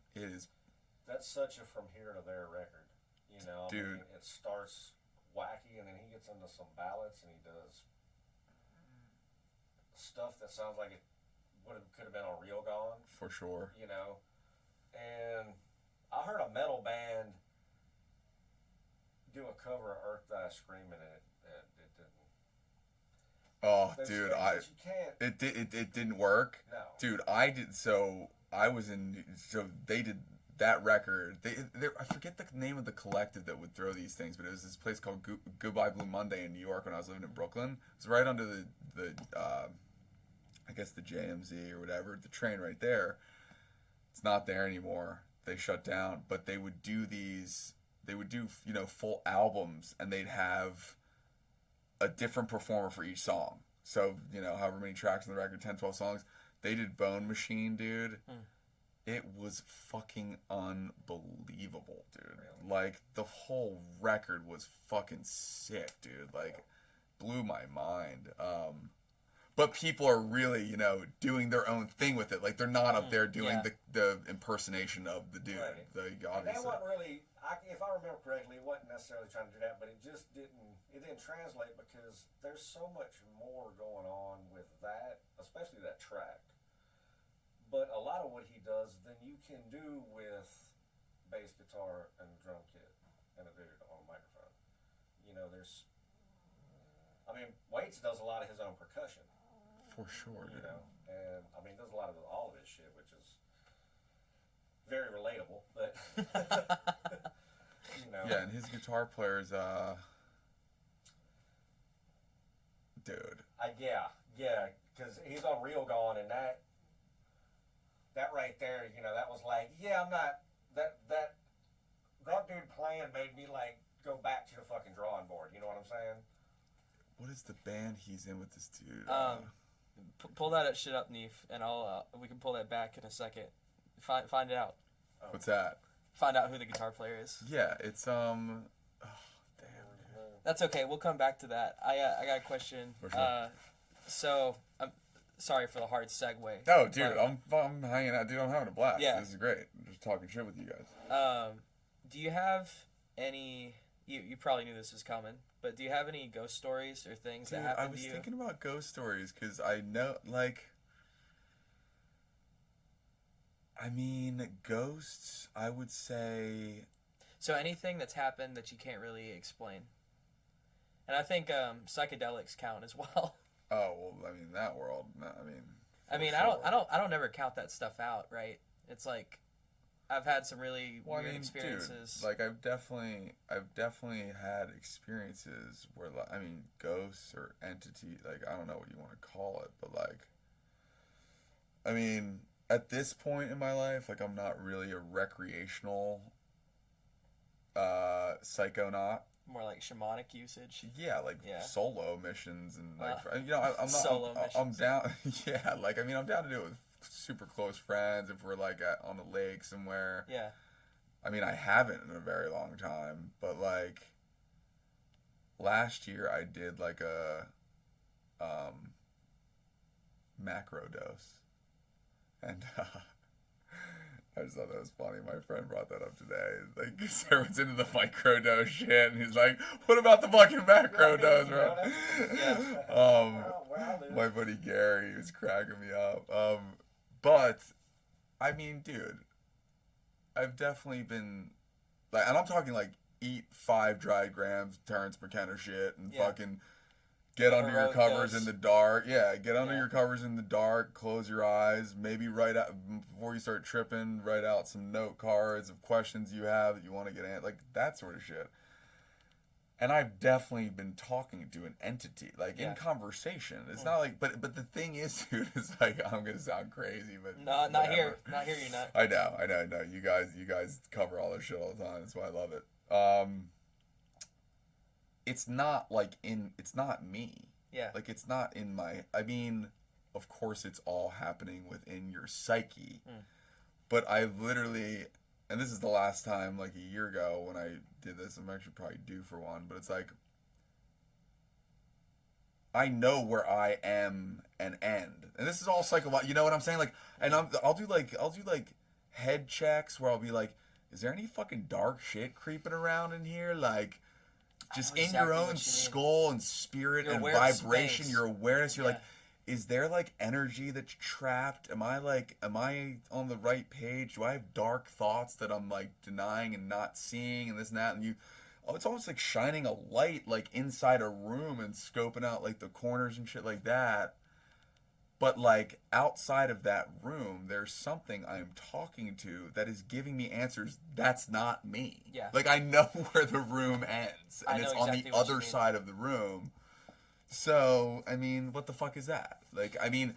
S3: from here to there record. You know,
S2: Dude.
S3: I mean, it starts wacky and then he gets into some ballads and he does stuff that sounds like it could have been on Real Gone.
S2: For sure.
S3: You know, and I heard a metal band do a cover of Earth Thy Screaming and it didn't.
S2: Oh,
S3: There's
S2: dude,
S3: things that you can't.
S2: it didn't work.
S3: No.
S2: Dude, they did that record. They I forget the name of the collective that would throw these things, but it was this place called Goodbye Blue Monday in New York when I was living in Brooklyn. It was right under the I guess the JMZ or whatever, the train right there. It's not there anymore. They shut down, but they would do full albums, and they'd have a different performer for each song. So, however many tracks on the record, 10, 12 songs. They did Bone Machine, dude. It was fucking unbelievable, dude. Like, the whole record was fucking sick, dude. Like, blew my mind. But people are really, doing their own thing with it. Like, they're not up there doing the impersonation of the dude.
S3: Right.
S2: Like,
S3: And
S2: obviously.
S3: that wasn't really, if I remember correctly, it wasn't necessarily trying to do that, but it just didn't translate because there's so much more going on with that, especially that track. But a lot of what he does, then you can do with bass guitar and drum kit and a dude on a microphone. Waits does a lot of his own percussion.
S2: For sure, dude.
S3: And does a lot of all of his shit, which is very relatable, but
S2: Yeah, and his guitar player's dude.
S3: Yeah, because he's on Real Gone, and that right there, that was like, I'm not that dude playing made me like go back to the fucking drawing board. You know what I'm saying?
S2: What is the band he's in with this dude?
S4: Pull that shit up, Neef, and we can pull that back in a second. Find it out.
S2: What's that?
S4: Find out who the guitar player is.
S2: Yeah, it's oh, damn.
S4: That's okay. We'll come back to that. I got a question.
S2: For sure.
S4: So I'm sorry for the hard segue.
S2: Oh, dude,
S4: but,
S2: I'm hanging out, dude. I'm having a blast.
S4: Yeah.
S2: This is great. I'm just talking shit with you guys.
S4: Do you have any? You probably knew this was coming, but do you have any ghost stories or things
S2: Dude,
S4: that happened
S2: I was
S4: to you?
S2: thinking about ghost stories because I know, like, ghosts, I would say.
S4: So anything that's happened that you can't really explain. And I think psychedelics count as well.
S2: Oh, well, that world,
S4: I don't never count that stuff out, right? It's like I've had some really weird experiences.
S2: Dude, like I've definitely had experiences where, ghosts or entity, like, I don't know what you want to call it, but like, at this point in my life, like, I'm not really a recreational psychonaut.
S4: More like shamanic usage.
S2: Yeah, like solo missions and like I'm not
S4: solo
S2: I'm
S4: missions.
S2: down. Yeah, like I'm down to do it with super close friends if we're like on a lake somewhere.
S4: Yeah.
S2: I haven't in a very long time, but like last year I did like a macro dose, and I just thought that was funny. My friend brought that up today. Like, everyone's into the micro dose shit, and he's like, "What about the fucking macro dose, bro?" My buddy Gary was cracking me up. But dude, I've definitely been like, and I'm talking like eat 5 dried grams Terrence McKenna shit and fucking get under your covers in the dark. Yeah, get under your covers in the dark, close your eyes, maybe write out, before you start tripping, write out some note cards of questions you have that you want to get like that sort of shit. And I've definitely been talking to an entity, like in conversation. It's not like, but the thing is, dude, it's like, I'm gonna sound crazy, but
S4: not here. You're not.
S2: I know. You guys cover all this shit all the time. That's why I love it. It's not like it's not me.
S4: Yeah.
S2: Like, it's not in my, of course it's all happening within your psyche. But I literally and this is the last time, like a year ago when I did this. I'm actually probably due for one, but it's like I know where I am and end, and this is all psychological. You know what I'm saying? Like, and I'll do like head checks where I'll be like, is there any fucking dark shit creeping around in here? Like, just in your own skull and spirit and vibration, your awareness. You're like, is there like energy that's trapped? Am I on the right page? Do I have dark thoughts that I'm like denying and not seeing and this and that? And it's almost like shining a light like inside a room and scoping out like the corners and shit like that. But like outside of that room, there's something I'm talking to that is giving me answers. That's not me.
S4: Yeah.
S2: Like I know where the room ends, and it's on the other side of the room. So I mean, what the fuck is that? Like I mean,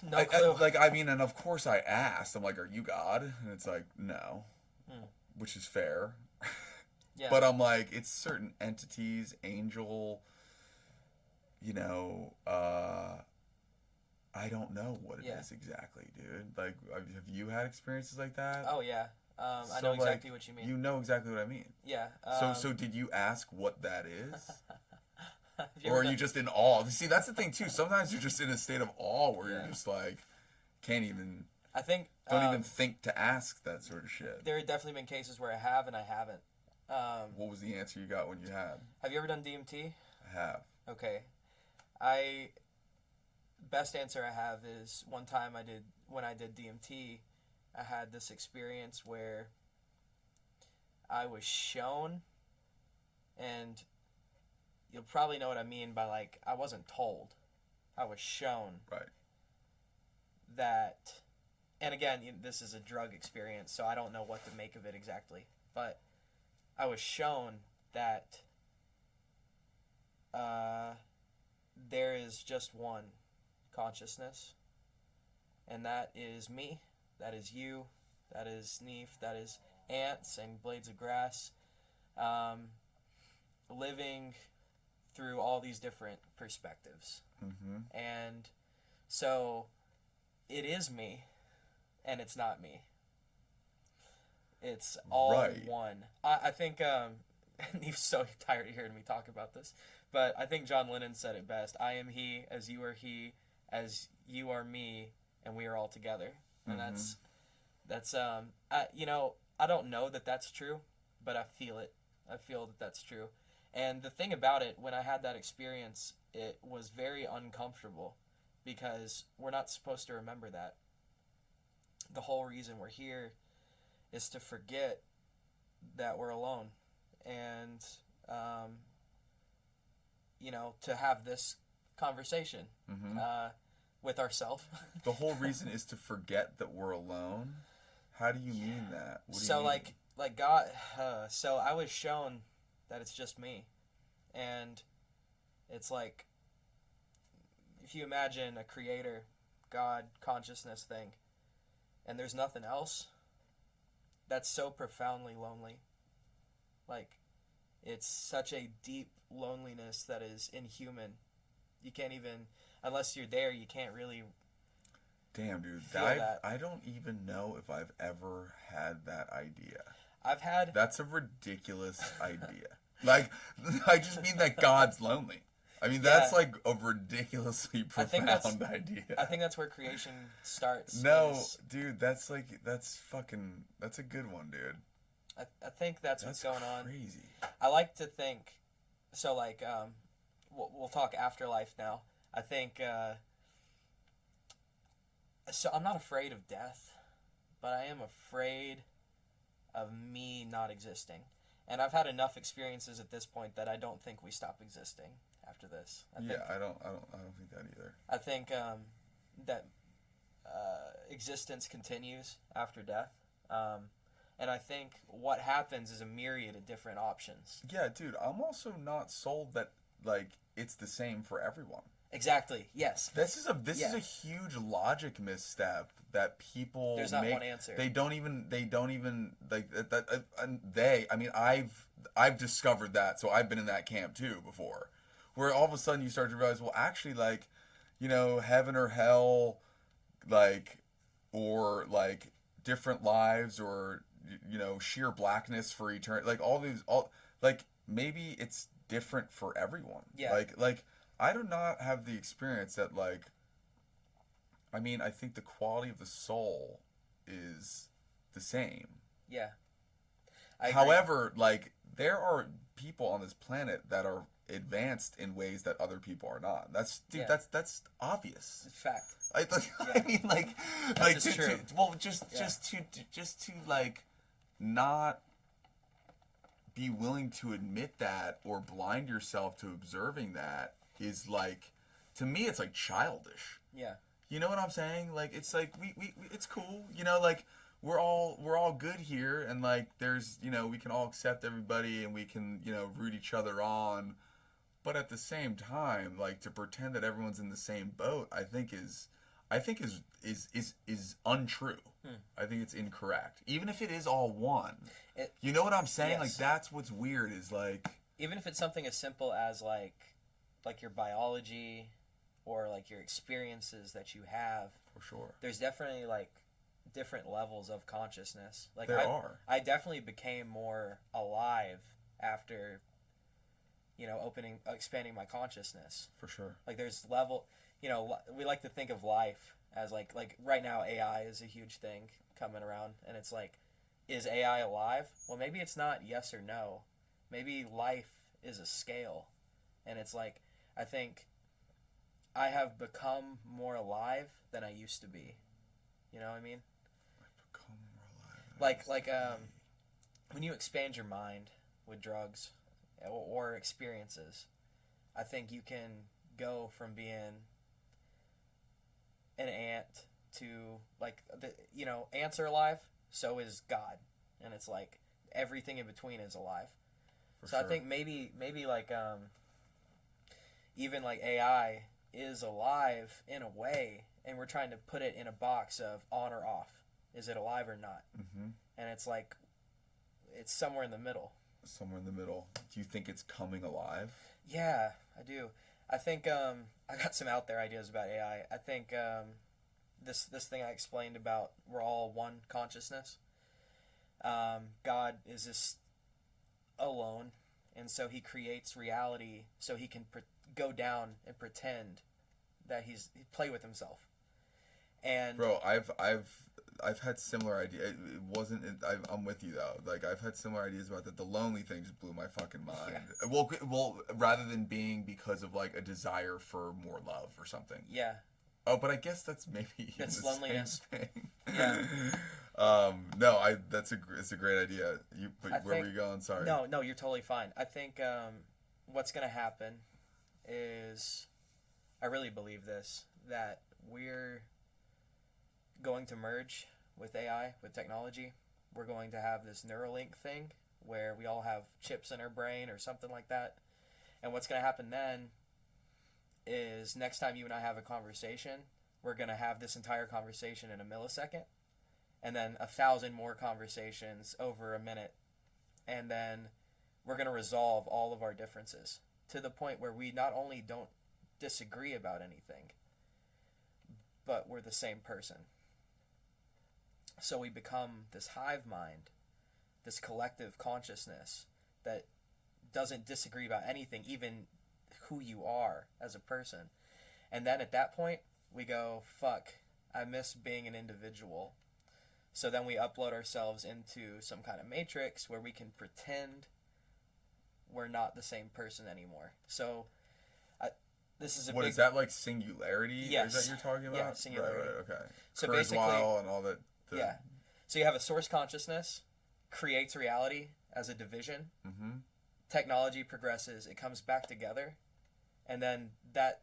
S4: no clue.
S2: And of course I asked. I'm like, "Are you God?" And it's like, "No," which is fair.
S4: Yeah.
S2: But I'm like, it's certain entities, angel. You know. I don't know what it is exactly, dude. Like, have you had experiences like that?
S4: Oh yeah, I know exactly what you mean.
S2: You know exactly what I mean.
S4: Yeah.
S2: So did you ask what that is, or are you just in awe? See, that's the thing too. Sometimes you're just in a state of awe where you're just like, can't even.
S4: I think
S2: don't even think to ask that sort of shit.
S4: There have definitely been cases where I have and I haven't.
S2: What was the answer you got when you had?
S4: Have you ever done DMT?
S2: I have.
S4: Okay, best answer I have is one time when I did DMT, I had this experience where I was shown, and you'll probably know what I mean by like I wasn't told, I was shown that, and again this is a drug experience so I don't know what to make of it exactly, but I was shown that there is just one consciousness, and that is me, that is you, that is Neef, that is ants and blades of grass, living through all these different perspectives. And so it is me and it's not me, it's all one. I think Neef's so tired of hearing me talk about this, but I think John Lennon said it best: I am he as you are he, as you are me, and we are all together. And that's I don't know that that's true, but I feel it. I feel that that's true. And the thing about it, when I had that experience, it was very uncomfortable because we're not supposed to remember that. The whole reason we're here is to forget that we're alone, and to have this conversation with ourselves.
S2: The whole reason is to forget that we're alone? How do you mean that? What do you mean?
S4: like God, so I was shown that it's just me, and it's like if you imagine a creator, God, consciousness thing, and there's nothing else, that's so profoundly lonely. Like, it's such a deep loneliness that is inhuman. You can't even, unless you're there, you can't really.
S2: Damn, dude, I don't even know if I've ever had that idea. That's a ridiculous idea. Like, I just mean that God's lonely. I mean, that's like a ridiculously profound idea.
S4: I think that's where creation starts.
S2: No, dude, that's a good one, dude.
S4: I think that's what's going on.
S2: Crazy.
S4: I like to think, so like, we'll talk afterlife now. I think, so I'm not afraid of death, but I am afraid of me not existing. And I've had enough experiences at this point that I don't think we stop existing after this. I don't think that either. I think that existence continues after death. And I think what happens is a myriad of different options.
S2: Yeah, dude, I'm also not sold that like it's the same for everyone.
S4: Exactly. Yes.
S2: This is a huge logic misstep that people
S4: There's not one answer.
S2: They don't even like that. I mean, I've discovered that, so I've been in that camp too before, where all of a sudden you start to realize, well, actually, like, you know, heaven or hell, like, or like different lives, or sheer blackness for eternity. Like maybe it's different for everyone.
S4: Yeah.
S2: Like I do not have the experience that I think the quality of the soul is the same.
S4: Yeah. I agree.
S2: However, there are people on this planet that are advanced in ways that other people are not. That's that's obvious.
S4: It's fact.
S2: Just to not be willing to admit that or blind yourself to observing that is to me it's childish.
S4: Yeah.
S2: You know what I'm saying? It's we it's cool. We're all good here, and there's we can all accept everybody, and we can root each other on. But at the same time, to pretend that everyone's in the same boat, I think is untrue. I think it's incorrect. Even if it is all one. You know what I'm saying?
S4: Yes.
S2: That's what's weird is
S4: even if it's something as simple as your biology or your experiences that you have.
S2: For sure.
S4: There's definitely different levels of consciousness. I definitely became more alive after expanding my consciousness.
S2: For sure.
S4: There's we like to think of life as right now AI is a huge thing coming around, and it's is AI alive? Well, maybe it's not yes or no. Maybe life is a scale, and it's I think I have become more alive than I used to be. You know what I mean?
S2: I've become more alive.
S4: When you expand your mind with drugs or experiences, I think you can go from being an ant to ants are alive, so is God, and it's everything in between is alive.
S2: For
S4: so
S2: sure.
S4: I think maybe even AI is alive in a way, and we're trying to put it in a box of on or off. Is it alive or not?
S2: Mm-hmm.
S4: And it's it's somewhere in the middle.
S2: Somewhere in the middle. Do you think it's coming alive?
S4: Yeah, I do. I think I got some out there ideas about AI. I think this thing I explained about we're all one consciousness. God is just alone, and so he creates reality so he can go down and pretend that he play with himself. And
S2: bro, I've had similar ideas. It wasn't. I'm with you though. I've had similar ideas about that. The lonely thing just blew my fucking mind. Yeah. Well, rather than being because of a desire for more love or something.
S4: Yeah.
S2: Oh, but I guess that's maybe
S4: that's
S2: the
S4: loneliness.
S2: Same thing.
S4: Yeah.
S2: No, it's a great idea. Where were you going? Sorry.
S4: No, you're totally fine. I think what's gonna happen is, I really believe this, that we're going to merge with AI, with technology. We're going to have this Neuralink thing where we all have chips in our brain or something like that. And what's going to happen then is next time you and I have a conversation, we're going to have this entire conversation in a millisecond, and then 1,000 more conversations over a minute. And then we're going to resolve all of our differences to the point where we not only don't disagree about anything, but we're the same person. So we become this hive mind, this collective consciousness that doesn't disagree about anything, even who you are as a person. And then at that point, we go, fuck, I miss being an individual. So then we upload ourselves into some kind of matrix where we can pretend we're not the same person anymore. So this is a
S2: what
S4: big...
S2: is that, singularity?
S4: Yes.
S2: Is that you're talking about?
S4: Yeah, singularity.
S2: Right, okay.
S4: So
S2: Kurzweil
S4: basically,
S2: and all that.
S4: Yeah. So you have a source consciousness, creates reality as a division.
S2: Mm-hmm.
S4: Technology progresses, it comes back together, and then that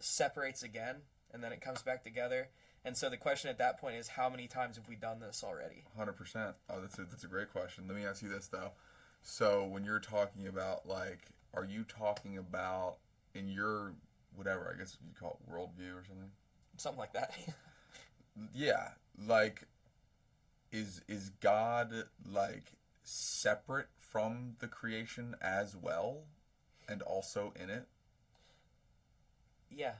S4: separates again, and then it comes back together. And so the question at that point is, how many times have we done this already?
S2: 100%. Oh, that's a great question. Let me ask you this though. So when you're talking about are you talking about in your whatever, I guess you call it worldview or something?
S4: Something like that.
S2: Yeah, is God separate from the creation as well, and also in it?
S4: Yeah,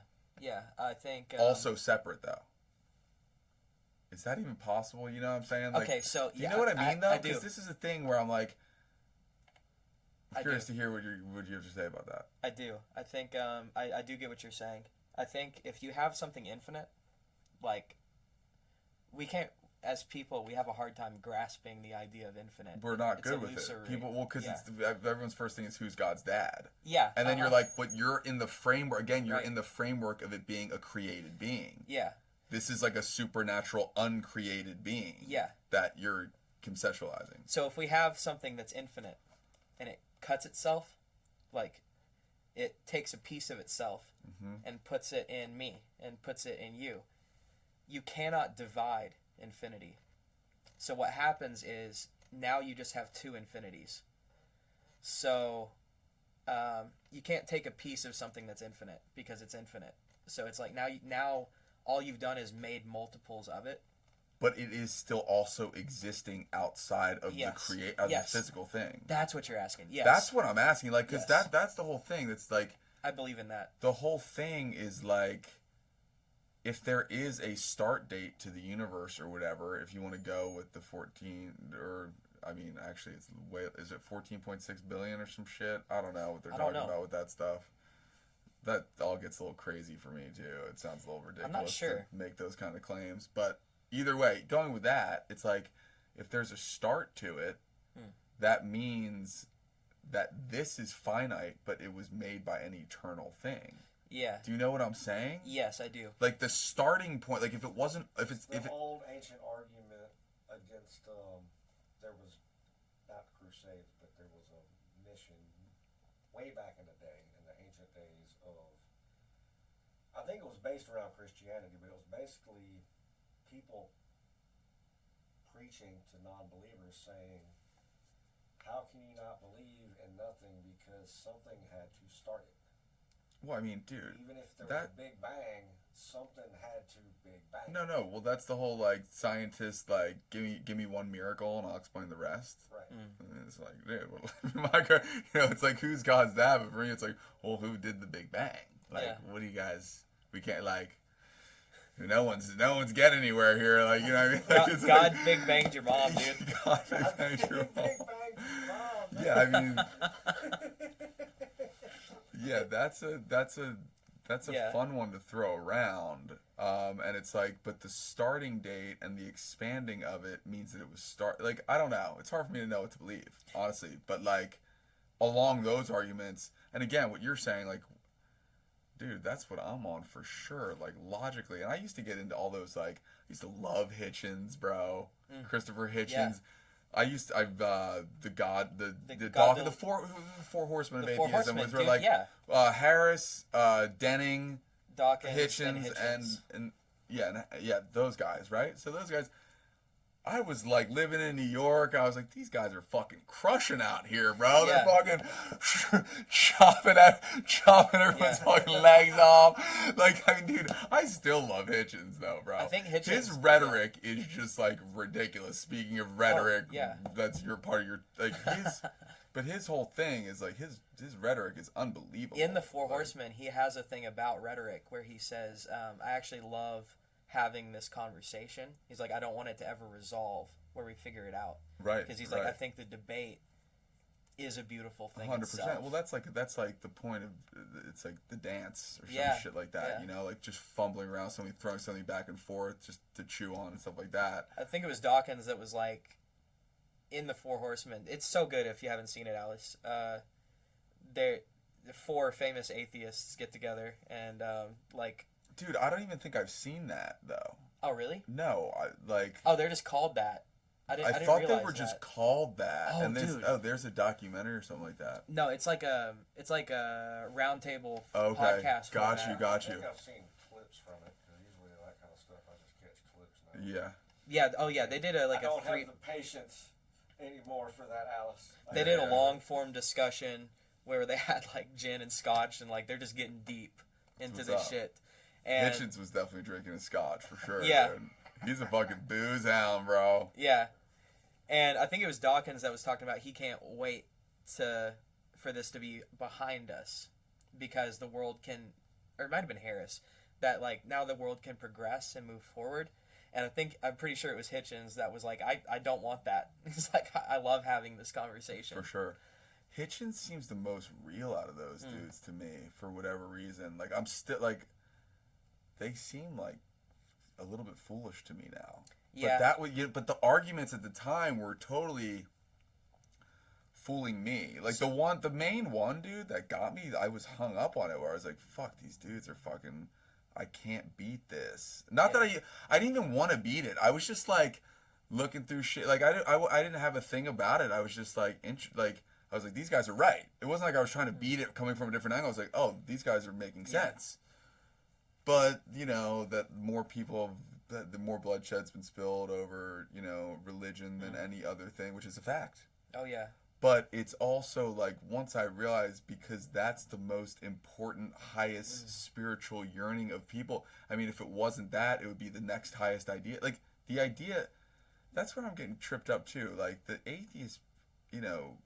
S4: I think
S2: also separate though. is that even possible? You know what I'm saying? Like,
S4: Okay, so
S2: do you know what I mean though?
S4: I do.
S2: Because this is a thing where I'm like, I'm
S4: I
S2: curious
S4: do.
S2: to hear what you have to say about that.
S4: I do. I think I do get what you're saying. I think if you have something infinite, like, we can't, as people, we have a hard time grasping the idea of infinite.
S2: We're not
S4: It's
S2: good with it.
S4: illusory.
S2: People, well, because
S4: Yeah.
S2: everyone's first thing is who's God's dad,
S4: Yeah.
S2: and then you're like, but you're in the framework again. You're
S4: Right.
S2: in the framework of it being a created being.
S4: Yeah.
S2: This is like a supernatural, uncreated being.
S4: Yeah.
S2: That you're conceptualizing.
S4: So if we have something that's infinite, and it cuts itself, like, it takes a piece of itself and puts it in me and puts it in you. You cannot divide infinity. So what happens is now you just have two infinities. So you can't take a piece of something that's infinite because it's infinite. So it's like now all you've done is made multiples of it.
S2: But it is still also existing outside of
S4: Yes.
S2: the physical thing.
S4: That's what you're asking. Yes.
S2: That's what I'm asking. Like, because
S4: Yes.
S2: that's the whole thing. That's like,
S4: I believe in that.
S2: the whole thing is like, if there is a start date to the universe or whatever, if you want to go with the 14, or I mean, actually, it's way, is it 14.6 billion or some shit? I don't know what they're talking about with that stuff. That all gets a little crazy for me too. It sounds a little ridiculous
S4: I'm not sure
S2: to make those kind of claims, but either way, going with that, it's like, if there's a start to it, that means that this is finite, but it was made by an eternal thing.
S4: Yeah.
S2: Do you know what I'm saying?
S4: Yes, I do.
S2: Like, the starting point, like, if it wasn't, if it's
S3: old ancient argument against there was not crusades, but there was a mission way back in the day, in the ancient days of, I think it was based around Christianity, but it was basically people preaching to non-believers saying, how can you not believe in nothing because something had to start it?
S2: well, I mean, dude,
S3: Even if there was
S2: that,
S3: a Big Bang, something had to Big Bang.
S2: no, well, that's the whole, like, scientist, like, give me one miracle and I'll explain the rest.
S3: Right.
S2: And it's like, dude, well, it's like, who's God's dad? But for me, it's like, well, who did the Big Bang? Like,
S4: Yeah.
S2: what do you guys, we can't, like, no one's getting anywhere here, like, you know what I mean? Like, it's
S4: God
S2: like,
S4: Big Banged your mom, dude.
S2: God Big Banged your mom.
S3: Big Bang Mom.
S2: Yeah, I mean, yeah, that's a
S4: Yeah.
S2: fun one to throw around. And it's like, but the starting date and the expanding of it means that it was like, I don't know. It's hard for me to know what to believe, honestly. But like, along those arguments, and again, what you're saying, like, dude, that's what I'm on for sure. Like, logically, and I used to get into all those, like, I used to love Hitchens, bro. Christopher Hitchens.
S4: Yeah.
S2: The four horsemen of
S4: The Four
S2: atheism,
S4: Horsemen,
S2: which were
S4: dude,
S2: like,
S4: yeah.
S2: Harris, Denning,
S4: Dawkins,
S2: Hitchens, and those guys, right? So those guys, I was like living in New York. I was like, these guys are fucking crushing out here, bro.
S4: Yeah.
S2: They're fucking chopping everyone's
S4: Yeah.
S2: fucking legs off. Like, I mean, dude, I still love Hitchens though, bro.
S4: I think Hitchens,
S2: his rhetoric is just like ridiculous. Speaking of rhetoric,
S4: yeah.
S2: that's your part of your, like, his. But his whole thing is like, his rhetoric is unbelievable.
S4: In the Four
S2: Like,
S4: Horsemen, he has a thing about rhetoric where he says, I actually love having this conversation. He's like, I don't want it to ever resolve where we figure it out.
S2: right?
S4: Because he's
S2: right.
S4: like, I think the debate is a beautiful thing
S2: 100%.
S4: itself.
S2: Well, that's like the point of, it's like the dance or some
S4: Yeah,
S2: shit like that.
S4: yeah.
S2: You know, like just fumbling around, somebody throwing something back and forth just to chew on and stuff like that.
S4: I think it was Dawkins that was like, in the Four Horsemen. It's so good if you haven't seen it, Alice. The four famous atheists get together and like.
S2: Dude, I don't even think I've seen that though.
S4: Oh really?
S2: No,
S4: Oh, they're just called that. I didn't
S2: thought
S4: realize
S2: they were
S4: that.
S2: just called that.
S4: Oh,
S2: and
S4: dude.
S2: There's a documentary or something like that.
S4: No, it's like a roundtable
S2: Okay,
S4: podcast.
S2: got
S4: format.
S2: you.
S3: I think I've seen clips from it, because usually that kind of stuff I just catch clips now.
S2: Yeah.
S4: Yeah. Oh yeah, they did a
S3: I don't
S4: three.
S3: have the patience anymore for that, Alice.
S4: They did a long form discussion where they had like gin and scotch and like they're just getting deep into
S2: What's
S4: this
S2: up?
S4: shit. And
S2: Hitchens was definitely drinking a scotch for sure.
S4: Yeah.
S2: Dude. He's a fucking booze hound, bro.
S4: yeah, and I think it was Dawkins that was talking about he can't wait for this to be behind us because the world can, or it might have been Harris, that like now the world can progress and move forward, And I'm pretty sure it was Hitchens that was like, I don't want that. He's like, I love having this conversation.
S2: For sure. Hitchens seems the most real out of those dudes to me, for whatever reason. Like, I'm still, like, they seem like a little bit foolish to me now.
S4: Yeah.
S2: But the arguments at the time were totally fooling me. Like, the main one dude that got me, I was hung up on it, where I was like, fuck, these dudes are fucking, I can't beat this. Not that I didn't even want to beat it. I was just, like, looking through shit. Like, I didn't have a thing about it. I was just, like, I was like, these guys are right. It wasn't like I was trying to beat it coming from a different angle. I was like, oh, these guys are making sense. But, you know, that more people, the more bloodshed's been spilled over, you know, religion than any other thing, which is a fact.
S4: Oh, yeah.
S2: But it's also, like, once I realized, because that's the most important, highest spiritual yearning of people. I mean, if it wasn't that, it would be the next highest idea. Like, the idea, that's where I'm getting tripped up, too. Like, the atheist, you know,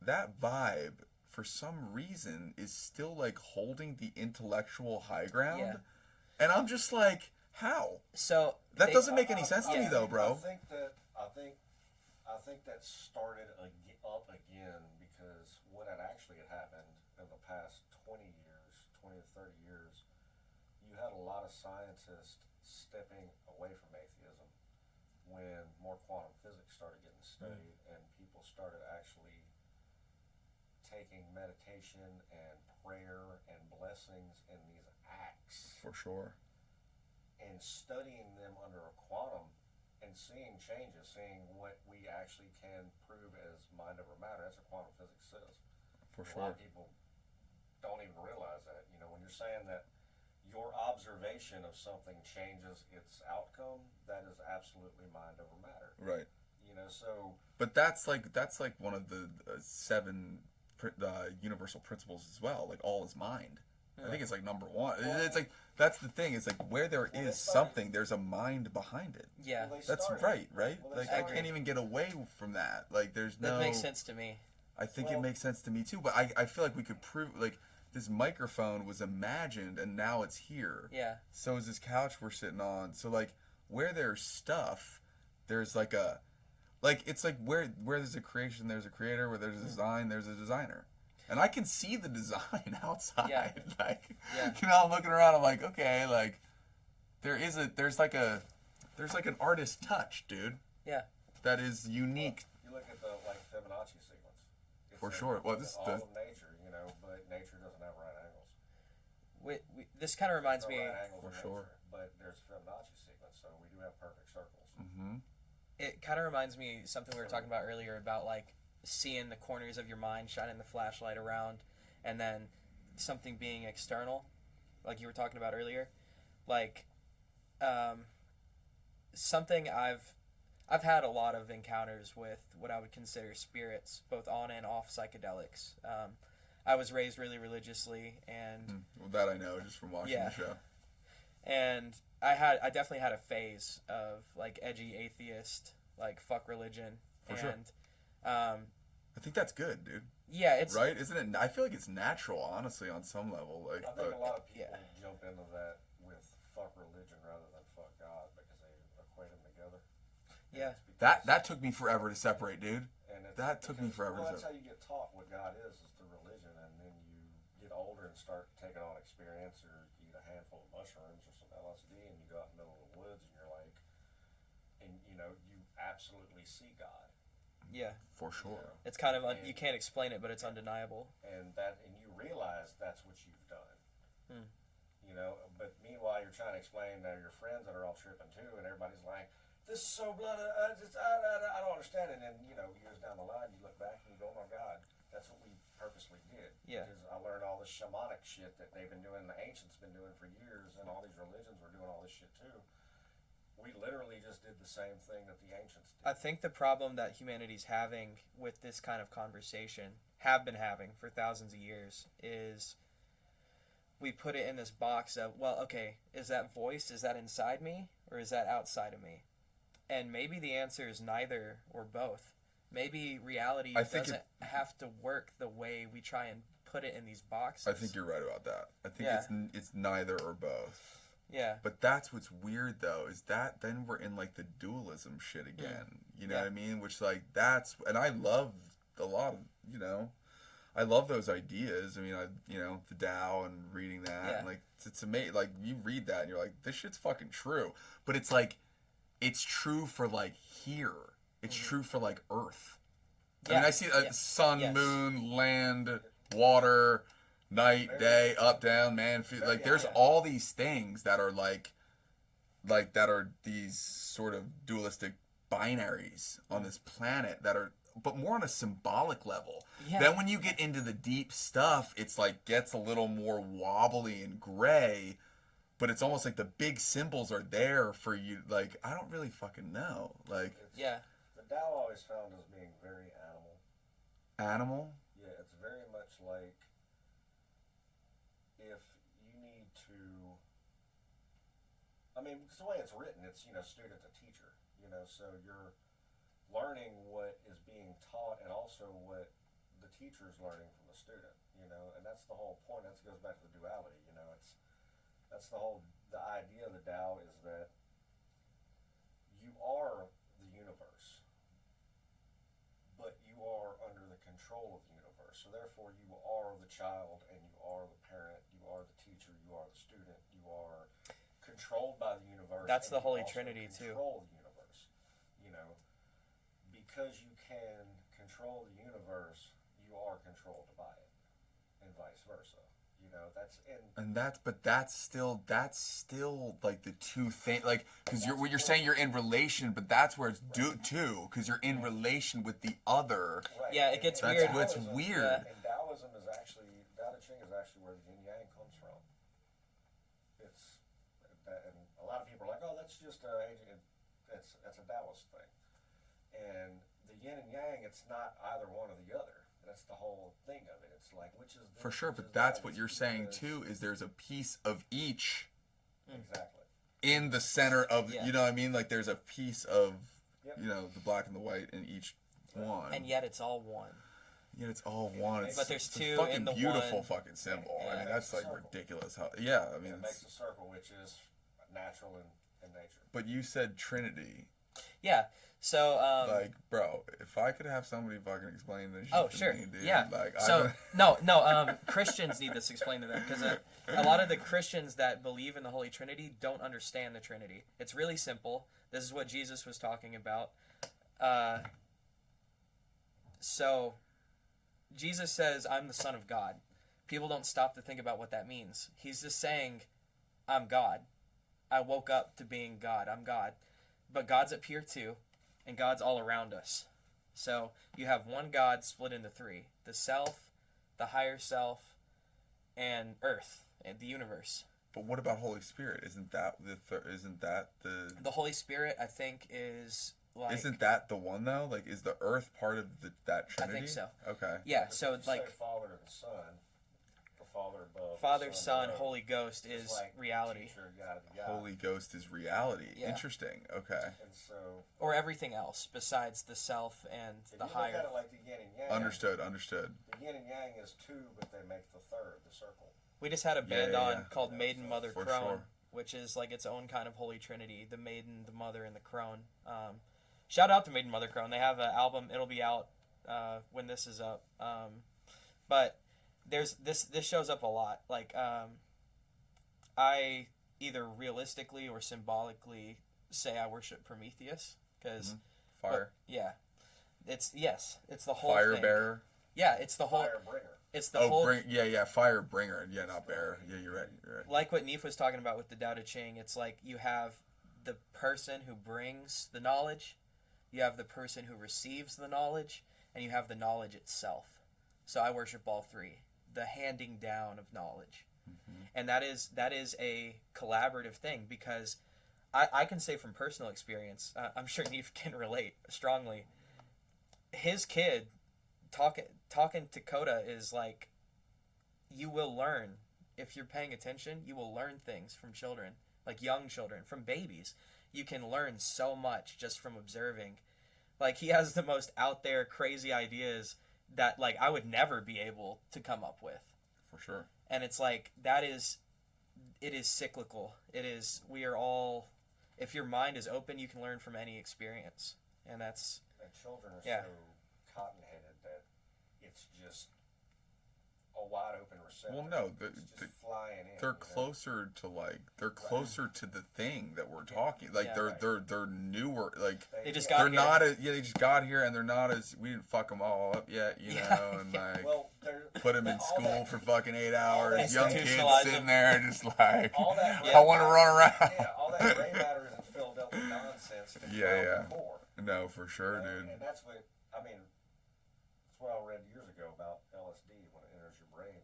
S2: that vibe, for some reason, is still, like, holding the intellectual high ground. Yeah. And I'm just like, how?
S4: So
S2: that doesn't make any sense to me, though, bro.
S3: I think that started up again because what had actually happened in the past 20 to 30 years, you had a lot of scientists stepping away from atheism when more quantum physics started getting studied and people started actually taking meditation and prayer and blessings and these acts.
S2: For sure.
S3: And studying them under a quantum and seeing changes, seeing what we actually can prove as mind over matter. That's what quantum physics says.
S2: For
S3: A
S2: sure.
S3: lot of people don't even realize that. You know, when you're saying that your observation of something changes its outcome, that is absolutely mind over matter.
S2: Right.
S3: You know, so.
S2: But that's like one of the seven universal principles as well. Like, all is mind. I think it's like number one.
S3: Well,
S2: it's like, that's the thing. It's like, where there is something, there's a mind behind it.
S4: Yeah.
S3: Well,
S2: That's right?
S3: Well,
S2: Like, I can't even get away from that. Like, there's no.
S4: That makes sense to me.
S2: I think it makes sense to me too. But I feel like we could prove, like, this microphone was imagined and now it's here.
S4: Yeah.
S2: So is this couch we're sitting on. So, like, where there's stuff, there's like a, like, it's like where there's a creation, there's a creator. Where there's a design, there's a designer. And I can see the design outside.
S4: Yeah.
S2: Like,
S4: Yeah.
S2: you know, I'm looking around, I'm like, okay, like, there's like an artist touch, dude.
S4: Yeah.
S2: That is unique.
S3: You look at the, like, Fibonacci sequence.
S2: For sure. Well,
S3: this
S2: this
S3: is all of nature, you know, but nature doesn't have right angles.
S4: This kind of reminds me.
S3: Right angles
S2: For
S3: in
S2: sure.
S3: nature, but there's Fibonacci sequence, so we do have perfect circles.
S2: Mm-hmm.
S4: It kind of reminds me something we were talking about earlier about, like, seeing the corners of your mind, shining the flashlight around, and then something being external, like you were talking about earlier. Like, something I've had a lot of encounters with what I would consider spirits, both on and off psychedelics. I was raised really religiously, and
S2: Well, that I know just from watching the show.
S4: And I definitely had a phase of, like, edgy atheist, like, fuck religion.
S2: For sure. I think that's good, dude.
S4: Yeah, it's
S2: right, isn't it? I feel like it's natural, honestly, on some level. Like,
S3: I think a lot of people
S4: yeah.
S3: jump into that with fuck religion rather than fuck God because they equate them together.
S4: Yeah.
S2: that took me forever to separate, dude.
S3: And
S2: That took me forever
S3: Well,
S2: to
S3: that's how you get taught what God is through religion, and then you get older and start taking on experience or eat a handful of mushrooms or some LSD, and you go out in the middle of the woods and you're like, and you know, you absolutely see God.
S4: Yeah.
S2: For sure.
S4: It's kind of you can't explain it, but it's undeniable.
S3: And you realize that's what you've done.
S4: Hmm.
S3: You know, but meanwhile you're trying to explain to your friends that are all tripping too, and everybody's like, "This is so blood. I don't understand it." And you know, years down the line, you look back and you go, "Oh my God, that's what we purposely did."
S4: Yeah.
S3: Because I learned all this shamanic shit that they've been doing, the ancients been doing for years, and all these religions were doing all this shit too. We literally just did the same thing that the ancients did.
S4: I think the problem that humanity's having with this kind of conversation, have been having for thousands of years, is we put it in this box of, well, okay, is that voice, is that inside me, or is that outside of me? And maybe the answer is neither or both. Maybe reality doesn't have to work the way we try and put it in these boxes.
S2: I think you're right about that. I think it's neither or both.
S4: Yeah.
S2: But that's what's weird though, is that then we're in like the dualism shit again. You know
S4: Yeah.
S2: what I mean? Which like and I love a lot of, I love those ideas. I mean, the Tao and reading that,
S4: Yeah.
S2: and like it's amazing. Like you read that and you're like, this shit's fucking true. But it's like, it's true for like here. It's true for like Earth. I mean, I see sun,
S4: Yes.
S2: moon, land, water, night, day, up, down, man. Like there's all these things that are like that are these sort of dualistic binaries on this planet that are, but more on a symbolic level.
S4: Yeah.
S2: Then when you get into the deep stuff, it's like gets a little more wobbly and gray, but it's almost like the big symbols are there for you. Like, I don't really fucking know. Like,
S4: Yeah.
S3: The Tao always found as being very animal.
S2: animal?
S3: Yeah, it's very much like if you need to. I mean, it's the way it's written. It's student to teacher. So you're learning what is being taught and also what the teacher is learning from the student. And that's the whole point. That goes back to the duality. That's the idea of the Tao is that you are the universe, but you are under the control of the universe. So therefore, you are the child, and you are the parent, you are the teacher, you are the student, you are controlled by the universe.
S4: That's the
S3: and you
S4: Holy
S3: also
S4: Trinity, too.
S3: Control the universe, because you can control the universe, you are controlled by it, and vice versa. That's
S2: still like the two things, like, because you're saying you're in relation, but that's where it's too, because you're in relation with the other.
S3: right.
S4: Yeah, it gets
S3: And
S4: weird.
S2: That's what's
S3: Taoism-
S2: weird.
S3: And Taoism is actually, Tao Te Ching is actually where the yin yang comes from. It's that, and a lot of people are like, oh, that's just that's a Taoist thing. And the yin and yang, it's not either one or the other. That's the whole thing of it. It's like, which is this,
S2: For sure,
S3: which
S2: but
S3: is
S2: that's
S3: that.
S2: what
S3: It's
S2: you're saying
S3: because-
S2: too, is there's a piece of each
S3: Exactly.
S2: in the center of,
S4: Yeah.
S2: you know what I mean? Like there's a piece of,
S3: Yep.
S2: the black and the white in each one.
S4: And yet it's all one.
S2: Yet it's all one. It's,
S4: But there's
S2: it's
S4: two
S2: a fucking
S4: in the
S2: beautiful
S4: one.
S2: fucking symbol.
S4: Yeah.
S2: I mean, that's like
S3: Circle.
S2: ridiculous. How? Yeah, I mean,
S3: It makes a circle, which is natural in nature.
S2: but you said Trinity.
S4: Yeah. So
S2: Like, bro, if I could have somebody fucking explain this shit
S4: oh,
S2: to
S4: sure.
S2: me, dude.
S4: Yeah.
S2: Like,
S4: So no. Christians need this explained to them because a lot of the Christians that believe in the Holy Trinity don't understand the Trinity. It's really simple. This is what Jesus was talking about. So Jesus says, "I'm the Son of God." People don't stop to think about what that means. He's just saying, "I'm God. I woke up to being God. I'm God." But God's up here too, and God's all around us. So you have one God split into three: the self, the higher self, and Earth, and the universe.
S2: But what about Holy Spirit? Isn't that the
S4: The Holy Spirit, I think, is like
S2: Isn't that the one though? Like, is the Earth part of that Trinity?
S4: so.
S2: Okay.
S4: yeah.
S3: If
S4: So
S3: you say
S4: like
S3: Father and Son, the Father above,
S4: Father,
S3: the
S4: Son,
S3: below,
S4: Holy Ghost
S3: is
S4: is
S3: like
S4: reality,
S3: teacher, yada, yada.
S2: Holy Ghost is reality.
S4: Yeah.
S2: Interesting. Okay.
S3: And so
S4: or everything else besides the self and
S3: if
S4: the
S3: you
S4: higher.
S3: look at it like the yin and yang,
S2: Understood.
S3: the yin and yang is two, but they make the third, the circle.
S4: We just had a band
S2: Yeah,
S4: on
S2: yeah.
S4: called Maiden, Mother,
S2: For
S4: Crone,
S2: sure.
S4: which is like its own kind of Holy Trinity: the Maiden, the Mother, and the Crone. Shout out to Maiden, Mother, Crone. They have an album. It'll be out when this is up. But there's this shows up a lot. Like I either realistically or symbolically say I worship Prometheus because
S2: Fire.
S4: yeah, it's the whole
S2: Fire
S4: thing.
S2: bearer.
S4: Yeah, it's the whole.
S3: Fire bringer.
S4: It's the
S2: Oh,
S4: whole.
S2: fire bringer. Yeah, not bearer. Yeah, you're right. You're right.
S4: Like what Neef was talking about with the Tao Te Ching, it's like you have the person who brings the knowledge, you have the person who receives the knowledge, and you have the knowledge itself. So I worship all three. The handing down of knowledge. And that is a collaborative thing because I can say from personal experience, I'm sure Neef can relate strongly. His kid talking to Coda is like, you will learn. If you're paying attention, you will learn things from children, like young children, from babies. You can learn so much just from observing. Like, he has the most out there crazy ideas that, like, I would never be able to come up with.
S2: For sure.
S4: And it's like, that is it is cyclical. We are all, if your mind is open, you can learn from any experience. And that's...
S3: And children are
S4: Yeah.
S3: so cotton-headed that it's just a wide open receptor.
S2: Well, no,
S3: it's just flying in.
S2: they're
S3: you know?
S2: closer to they're closer to the thing that we're talking. Like
S4: Yeah.
S2: they're newer. Like
S4: They just
S2: they're
S4: got here.
S2: not as they just got here and they're not as we didn't fuck them all up yet, you know, and like
S3: Well,
S2: put them in
S3: all
S2: school
S3: that-
S2: for fucking 8 hours. Young kids
S4: Institutionalize
S2: sitting
S4: them.
S2: there just like
S3: all that
S2: I want to run around.
S3: Yeah, all that gray matter isn't filled up with nonsense. To
S2: Yeah,
S3: develop
S2: yeah.
S3: the core,
S2: No, for sure,
S3: you know?
S2: dude.
S3: And that's what I mean. That's what I read years ago about LSD. When it enters your brain,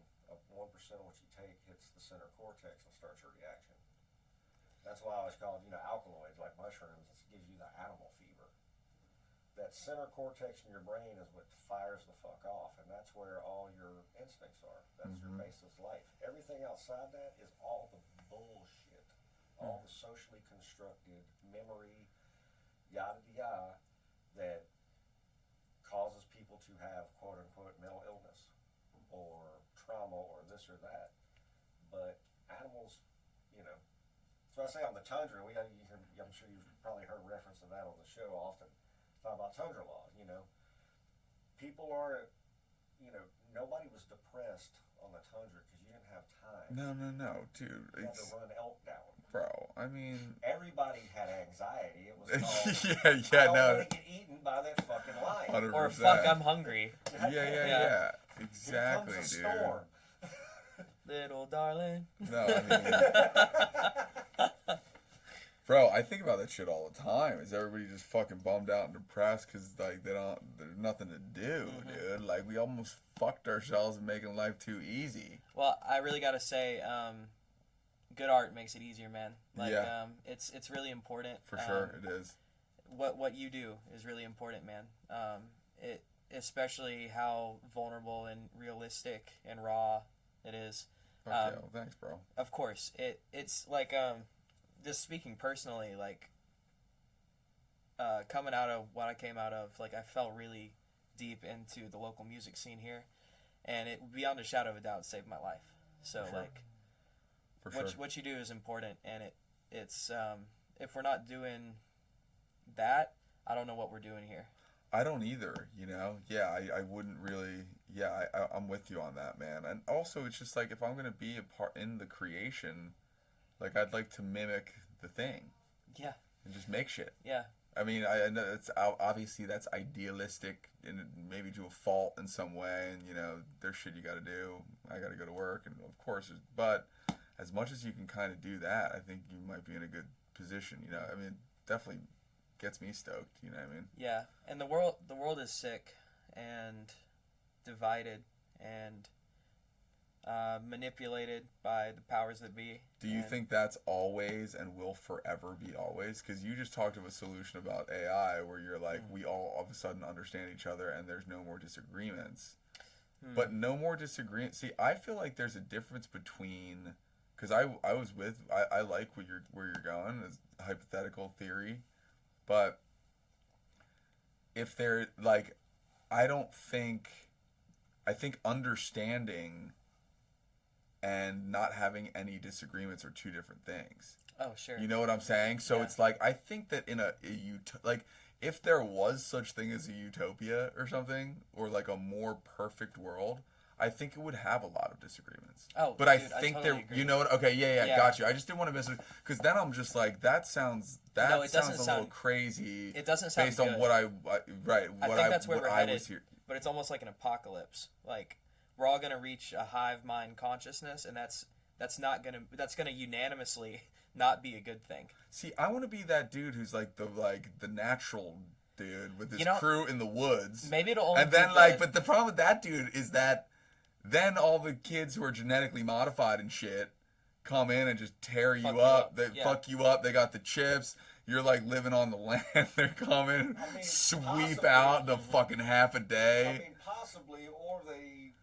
S3: 1% of what you take hits the center cortex and starts your reaction. That's why I always call it, alkaloids like mushrooms. It gives you the animal fever. That center cortex in your brain is what fires the fuck off, and that's where all your instincts are. That's your basis life. Everything outside that is all the bullshit, all the socially constructed memory, yada yada, that causes people to have quote unquote mental illness or trauma or this or that. But animals, that's what I say on the tundra. I'm sure you've probably heard reference to that on the show often. Talk about tundra laws. People aren't. Nobody was depressed on the tundra because you didn't have time.
S2: No, dude.
S3: You had to run elk down.
S2: Bro, I mean,
S3: Everybody had anxiety. It was called, I
S2: yeah,
S3: don't
S2: no,
S3: want to get eaten by that fucking lion.
S2: 100%.
S4: Or fuck, I'm hungry.
S2: Yeah.
S3: Here
S2: Exactly,
S3: comes a
S2: dude.
S3: storm.
S4: Little darling.
S2: No, I mean, bro, I think about that shit all the time. Is everybody just fucking bummed out and depressed because like there's nothing to do, dude? Like we almost fucked ourselves and making life too easy.
S4: Well, I really gotta say, good art makes it easier, man. Like,
S2: Yeah.
S4: it's really important.
S2: For sure, it is.
S4: What you do is really important, man. It especially how vulnerable and realistic and raw it is.
S2: Fuck yeah, well, thanks, bro.
S4: Of course, it's like just speaking personally, like coming out of what I came out of, like I fell really deep into the local music scene here, and it beyond a shadow of a doubt saved my life. So
S2: Sure.
S4: like,
S2: For sure.
S4: what you do is important, and it's if we're not doing that, I don't know what we're doing here.
S2: I don't either, Yeah, I wouldn't really. Yeah, I'm with you on that, man. And also, it's just like if I'm gonna be a part in the creation, like I'd like to mimic the thing.
S4: Yeah.
S2: And just make shit.
S4: Yeah.
S2: I mean, I know it's obviously that's idealistic and maybe to a fault in some way, and there's shit you got to do. I got to go to work, and of course, but as much as you can kind of do that, I think you might be in a good position. I mean, it definitely gets me stoked. You know what I mean?
S4: Yeah, and the world is sick and divided and manipulated by the powers that be.
S2: Do you think that's always and will forever be always? Because you just talked of a solution about AI where you're like, we all of a sudden understand each other and there's no more disagreements. But no more disagreement. See, I feel like there's a difference between, because I like where you're going as a hypothetical theory, but if they're like, I think understanding and not having any disagreements are two different things.
S4: Oh, sure.
S2: You know what I'm saying? So
S4: Yeah.
S2: it's like, I think that in like if there was such thing as a utopia or something, or like a more perfect world, I think it would have a lot of disagreements.
S4: Oh,
S2: but
S4: dude,
S2: I think
S4: totally
S2: there,
S4: agree.
S2: you know what? Okay, yeah,
S4: Yeah.
S2: got you. I just didn't want to miss it because then I'm just like, that sounds
S4: No, it doesn't
S2: a little
S4: sound-
S2: crazy.
S4: It doesn't sound
S2: based
S4: good.
S2: on what I
S4: think that's where
S2: what
S4: we're
S2: I
S4: headed.
S2: was here.
S4: But it's almost like an apocalypse. Like we're all gonna reach a hive mind consciousness, and that's gonna unanimously not be a good thing.
S2: See, I want to be that dude who's like the natural dude with his
S4: You know,
S2: crew in the woods.
S4: Maybe it'll only
S2: And then
S4: be
S2: like,
S4: the-
S2: but the problem with that dude is that then all the kids who are genetically modified and shit come in and just tear
S4: Fuck
S2: you
S4: you
S2: up.
S4: up.
S2: They
S4: Yeah.
S2: fuck you up. They got the chips. You're like living on the land. They're coming,
S3: I mean,
S2: sweep
S3: possibly.
S2: out the fucking half a
S3: I
S2: day.
S3: mean, possibly, or they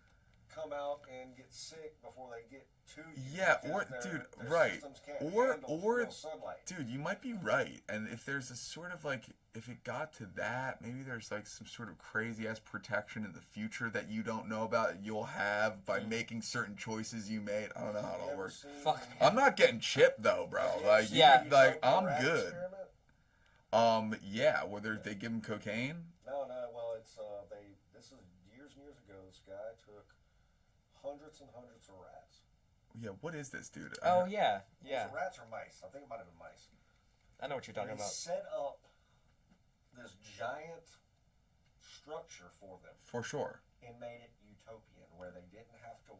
S3: come out and get sick before they get to you.
S2: Yeah,
S3: because
S2: or
S3: their
S2: right,
S3: systems can't
S2: or
S3: handle real sunlight.
S2: dude, you might be right. And if there's a sort of like, if it got to that, maybe there's like some sort of crazy ass protection in the future that you don't know about that you'll have by making certain choices you made. I don't know how it all works.
S4: Fuck.
S2: I'm not getting chipped though, bro. Like,
S4: Yeah.
S2: like I'm good. Yeah, whether they give him cocaine.
S3: No, well, it's this is years and years ago. This guy took hundreds and hundreds of rats.
S2: Yeah, what is this, dude?
S4: Oh yeah,
S3: Was
S4: yeah.
S3: it rats or mice? I think it might have been mice.
S4: I know what you're talking
S3: He
S4: about.
S3: set up this giant structure for them
S2: For sure.
S3: and made it utopian, where they didn't have to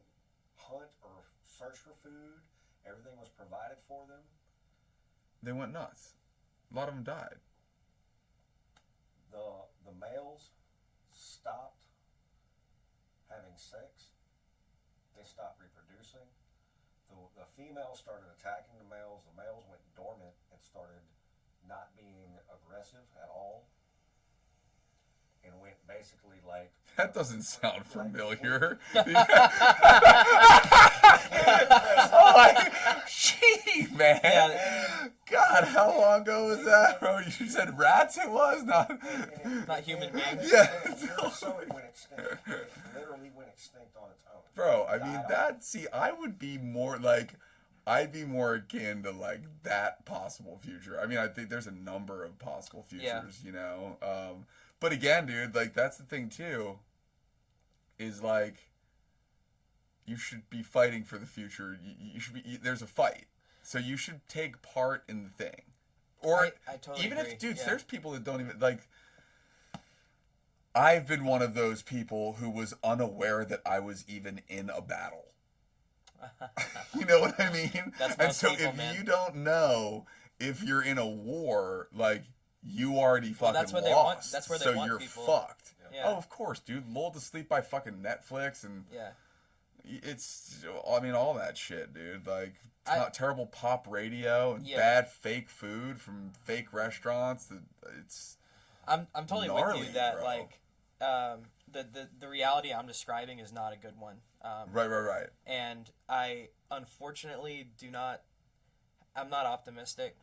S3: hunt or search for food. Everything was provided for them.
S2: They went nuts. A lot of them died.
S3: The males stopped having sex. They stopped reproducing. The females started attacking the males. The males went dormant and started not being aggressive at all. And went basically like...
S2: That doesn't sound familiar. Oh my, gee, man.
S4: Yeah.
S2: God, how long ago was that, bro? You said rats it was? Not
S4: Human beings.
S2: Yeah.
S3: So it went extinct. It literally went extinct on its own.
S2: Bro, I
S3: Died
S2: mean,
S3: off.
S2: that, see, I would be more like, I'd be more akin to like that possible future. I mean, I think there's a number of possible futures, you know? But again, dude, like, that's the thing too, is like, you should be fighting for the future. You should be, there's a fight. So you should take part in the thing. Or
S4: I totally
S2: even
S4: agree.
S2: if, dudes,
S4: Yeah.
S2: there's people that don't even, like, I've been one of those people who was unaware that I was even in a battle. You know what I mean?
S4: That's
S2: And
S4: most
S2: so
S4: people,
S2: if
S4: man.
S2: you don't know if you're in a war, like, you already fucking
S4: that's where
S2: lost.
S4: they want- that's where they
S2: so
S4: want
S2: you're
S4: people.
S2: fucked.
S4: Yeah.
S2: Oh, of course, dude. Lulled to sleep by fucking Netflix and
S4: Yeah.
S2: it's, I mean, all that shit, dude. Like,
S4: I-
S2: terrible pop radio and
S4: Yeah.
S2: bad fake food from fake restaurants. It's
S4: I'm totally
S2: gnarly,
S4: with you that
S2: bro.
S4: like the reality I'm describing is not a good one.
S2: right.
S4: And I unfortunately I'm not optimistic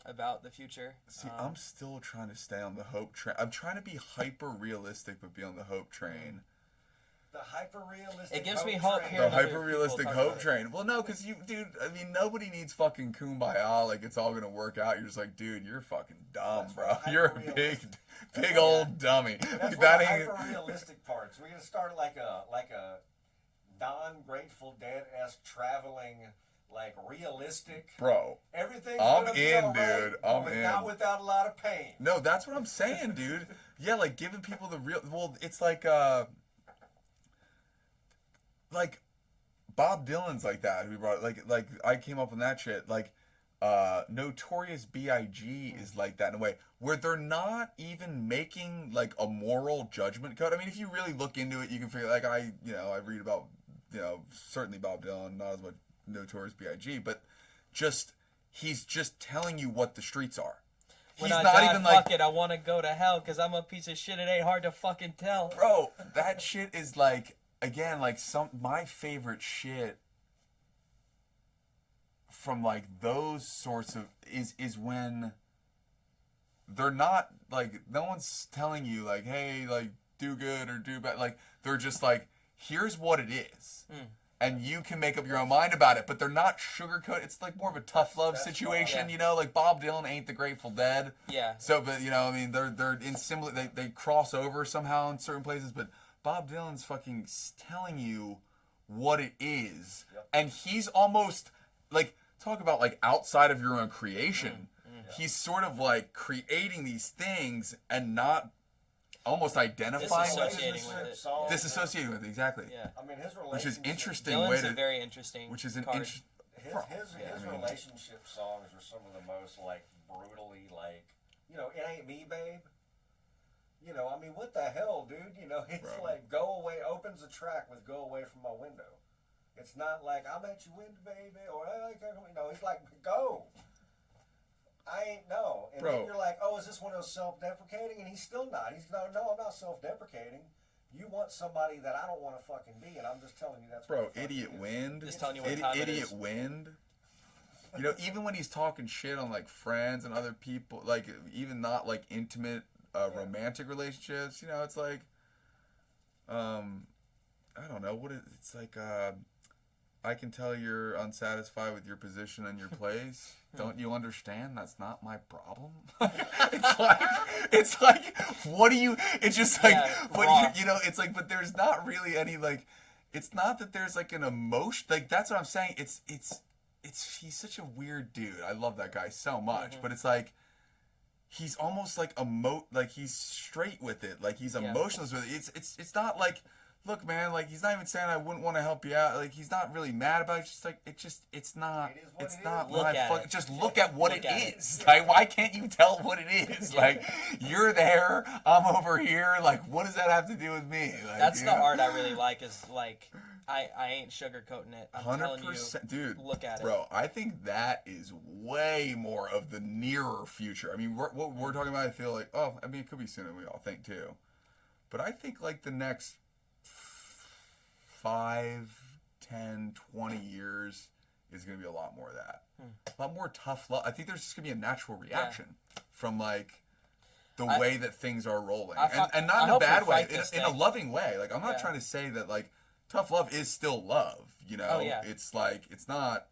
S4: about the future.
S2: See, I'm still trying to stay on the hope train. I'm trying to be hyper realistic, but be on the hope train.
S3: The hyper-realistic
S4: It gives me
S3: hope
S4: hope
S3: train.
S4: hearing
S2: The
S4: other
S2: hyper realistic
S4: people talk
S2: hope
S4: about it.
S2: train. Well, no, because dude, I mean, nobody needs fucking kumbaya. Like, it's all gonna work out. You're just like, dude, you're fucking dumb,
S3: That's
S2: bro.
S3: what
S2: You're a
S3: hyper-realistic-
S2: big old dummy.
S3: That's
S2: Like,
S3: one
S2: that
S3: of the
S2: ain't.
S3: hyper-realistic parts. We're gonna start like a non-Grateful Dead-esque traveling, like realistic.
S2: Bro,
S3: Everything's
S2: I'm
S3: gonna be
S2: in,
S3: all right,
S2: dude.
S3: but
S2: I'm
S3: not
S2: in.
S3: without a lot of pain.
S2: no, that's what I'm saying, dude. Yeah, like giving people the real. Well, it's like Bob Dylan's like that. We brought like I came up with that shit. Like, Notorious B.I.G. is like that in a way where they're not even making like a moral judgment code. I mean, if you really look into it, you can figure like I read about certainly Bob Dylan, not as much Notorious B.I.G. but he's just telling you what the streets are.
S4: When
S2: He's
S4: I
S2: not
S4: die,
S2: even
S4: fuck
S2: like,
S4: it, I want to go to hell because I'm a piece of shit. It ain't hard to fucking tell.
S2: bro, that shit is like, again, like my favorite shit from like those sorts of is when they're not like, no one's telling you like, hey, like, do good or do bad. Like, they're just like, here's what it is. And you can make up your own mind about it, but they're not sugarcoat. It's like more of a tough love
S3: That's
S2: situation,
S4: fine.
S2: you know. Like Bob Dylan ain't the Grateful Dead.
S4: Yeah.
S2: So, but I mean, they're in similar. They cross over somehow in certain places, but Bob Dylan's fucking telling you what it is, and he's almost like, talk about like outside of your own creation. He's sort of like creating these things and not almost identifying with
S4: Disassociating
S2: it.
S4: with it.
S3: Songs,
S2: Disassociating with it, exactly.
S4: Yeah.
S3: I mean, his
S2: Which is
S3: relationship.
S2: interesting
S4: Dylan's
S2: way
S4: a
S2: to.
S4: very interesting.
S2: Which is an
S4: card.
S2: interesting.
S3: His relationship songs are some of the most like brutally like, it ain't me, babe. I mean, what the hell, dude? It's
S2: Bro.
S3: like go away. Opens the track with "Go away from my window." It's not like I'm at your window, baby, or he's like, go. I ain't no. And
S2: Bro.
S3: then you're like, oh, is this one of those self-deprecating? And he's still not. He's no, I'm not self-deprecating. You want somebody that I don't want to fucking be, and I'm just telling you that's
S2: Bro,
S3: what the fuck
S2: idiot
S3: it is.
S2: wind.
S4: Just telling you what time it
S2: Idiot
S4: is.
S2: wind. You know, even when he's talking shit on like friends and other people, like even not like intimate romantic relationships, you know, it's like, I don't know what it's like. I can tell you're unsatisfied with your position and your place. Don't you understand? That's not my problem. it's like, what do you? It's just like, but you know, it's like, but there's not really any like. It's not that there's like an emotion. Like that's what I'm saying. It's he's such a weird dude. I love that guy so much, but it's like. He's almost like like he's straight with it, like he's emotionless with it. It's not like, look, man, like he's not even saying I wouldn't want to help you out. Like he's not really mad about it. It's just like it's not my fuck. Just look at what it is. Like why can't you tell what it is? Like you're there, I'm over here. Like what does that have to do with me? Like,
S4: that's the art I really like. Is like I ain't sugarcoating it. I'm telling you,
S2: dude.
S4: Look at it,
S2: bro. I think that is way more of the nearer future. I mean, what we're talking about, I feel like, I mean, it could be sooner than we all think too. But I think like the next 5, 10, 20 years is going to be a lot more of that. A lot more tough love. I think there's just going to be a natural reaction from like the way that things are rolling, and not in a bad way, in a loving way. Like I'm not trying to say that like. Tough love is still love, you know? It's like, it's not,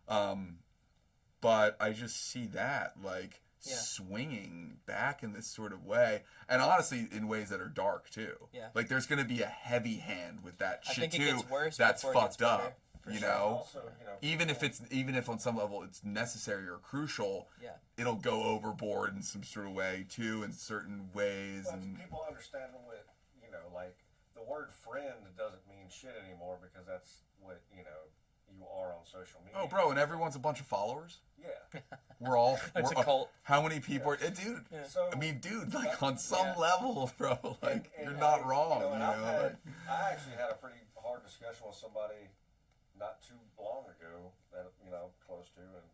S2: but I just see that, like, swinging back in this sort of way. And honestly, in ways that are dark, too.
S4: Yeah.
S2: Like, there's going to be a heavy hand with that shit, too.
S4: I think it gets worse
S2: that's fucked up, you
S3: sure.
S2: know?
S3: Also, you know?
S2: Even if on some level it's necessary or crucial, it'll go overboard in some sort of way, too, in certain ways.
S3: But
S2: and
S3: people understand what, you know, like, the word friend doesn't mean shit anymore because that's what, you know, you are on social media.
S2: Oh, bro, and everyone's a bunch of followers?
S3: Yeah.
S2: We're all...
S4: It's a cult.
S2: How many people are... dude,
S3: So,
S2: I mean, dude, like, on some level, bro, like, you're not wrong, you know?
S3: I actually had a pretty hard discussion with somebody not too long ago that, you know, close to, and,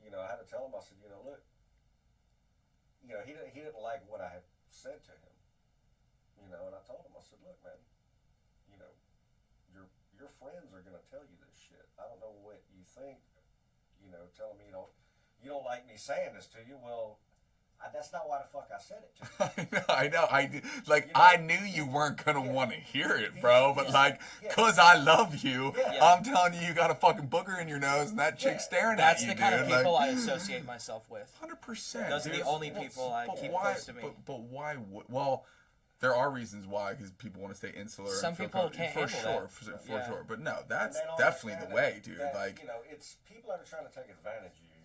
S3: you know, I had to tell him, I said, you know, look, you know, he didn't like what I had said to him. You know, and I told him, I said, look, man, you know, your friends are gonna tell you this shit. I don't know what you think, you know, telling me you don't like me saying this to you. Well, that's not why the fuck I said it to you.
S2: I know.
S3: You know,
S2: I knew you weren't gonna want to hear it, bro. But like, cause I love you, I'm telling you, you got a fucking booger in your nose, and that chick's staring at you, dude.
S4: That's the kind of people I associate myself with.
S2: 100%.
S4: Those are the only people I keep close to me.
S2: But why would? Well, there are reasons why, because people want to stay insular.
S4: Some people can't handle that.
S2: For sure. But no, that's definitely the way, dude.
S3: That,
S2: like,
S3: you know, it's people that are trying to take advantage of you,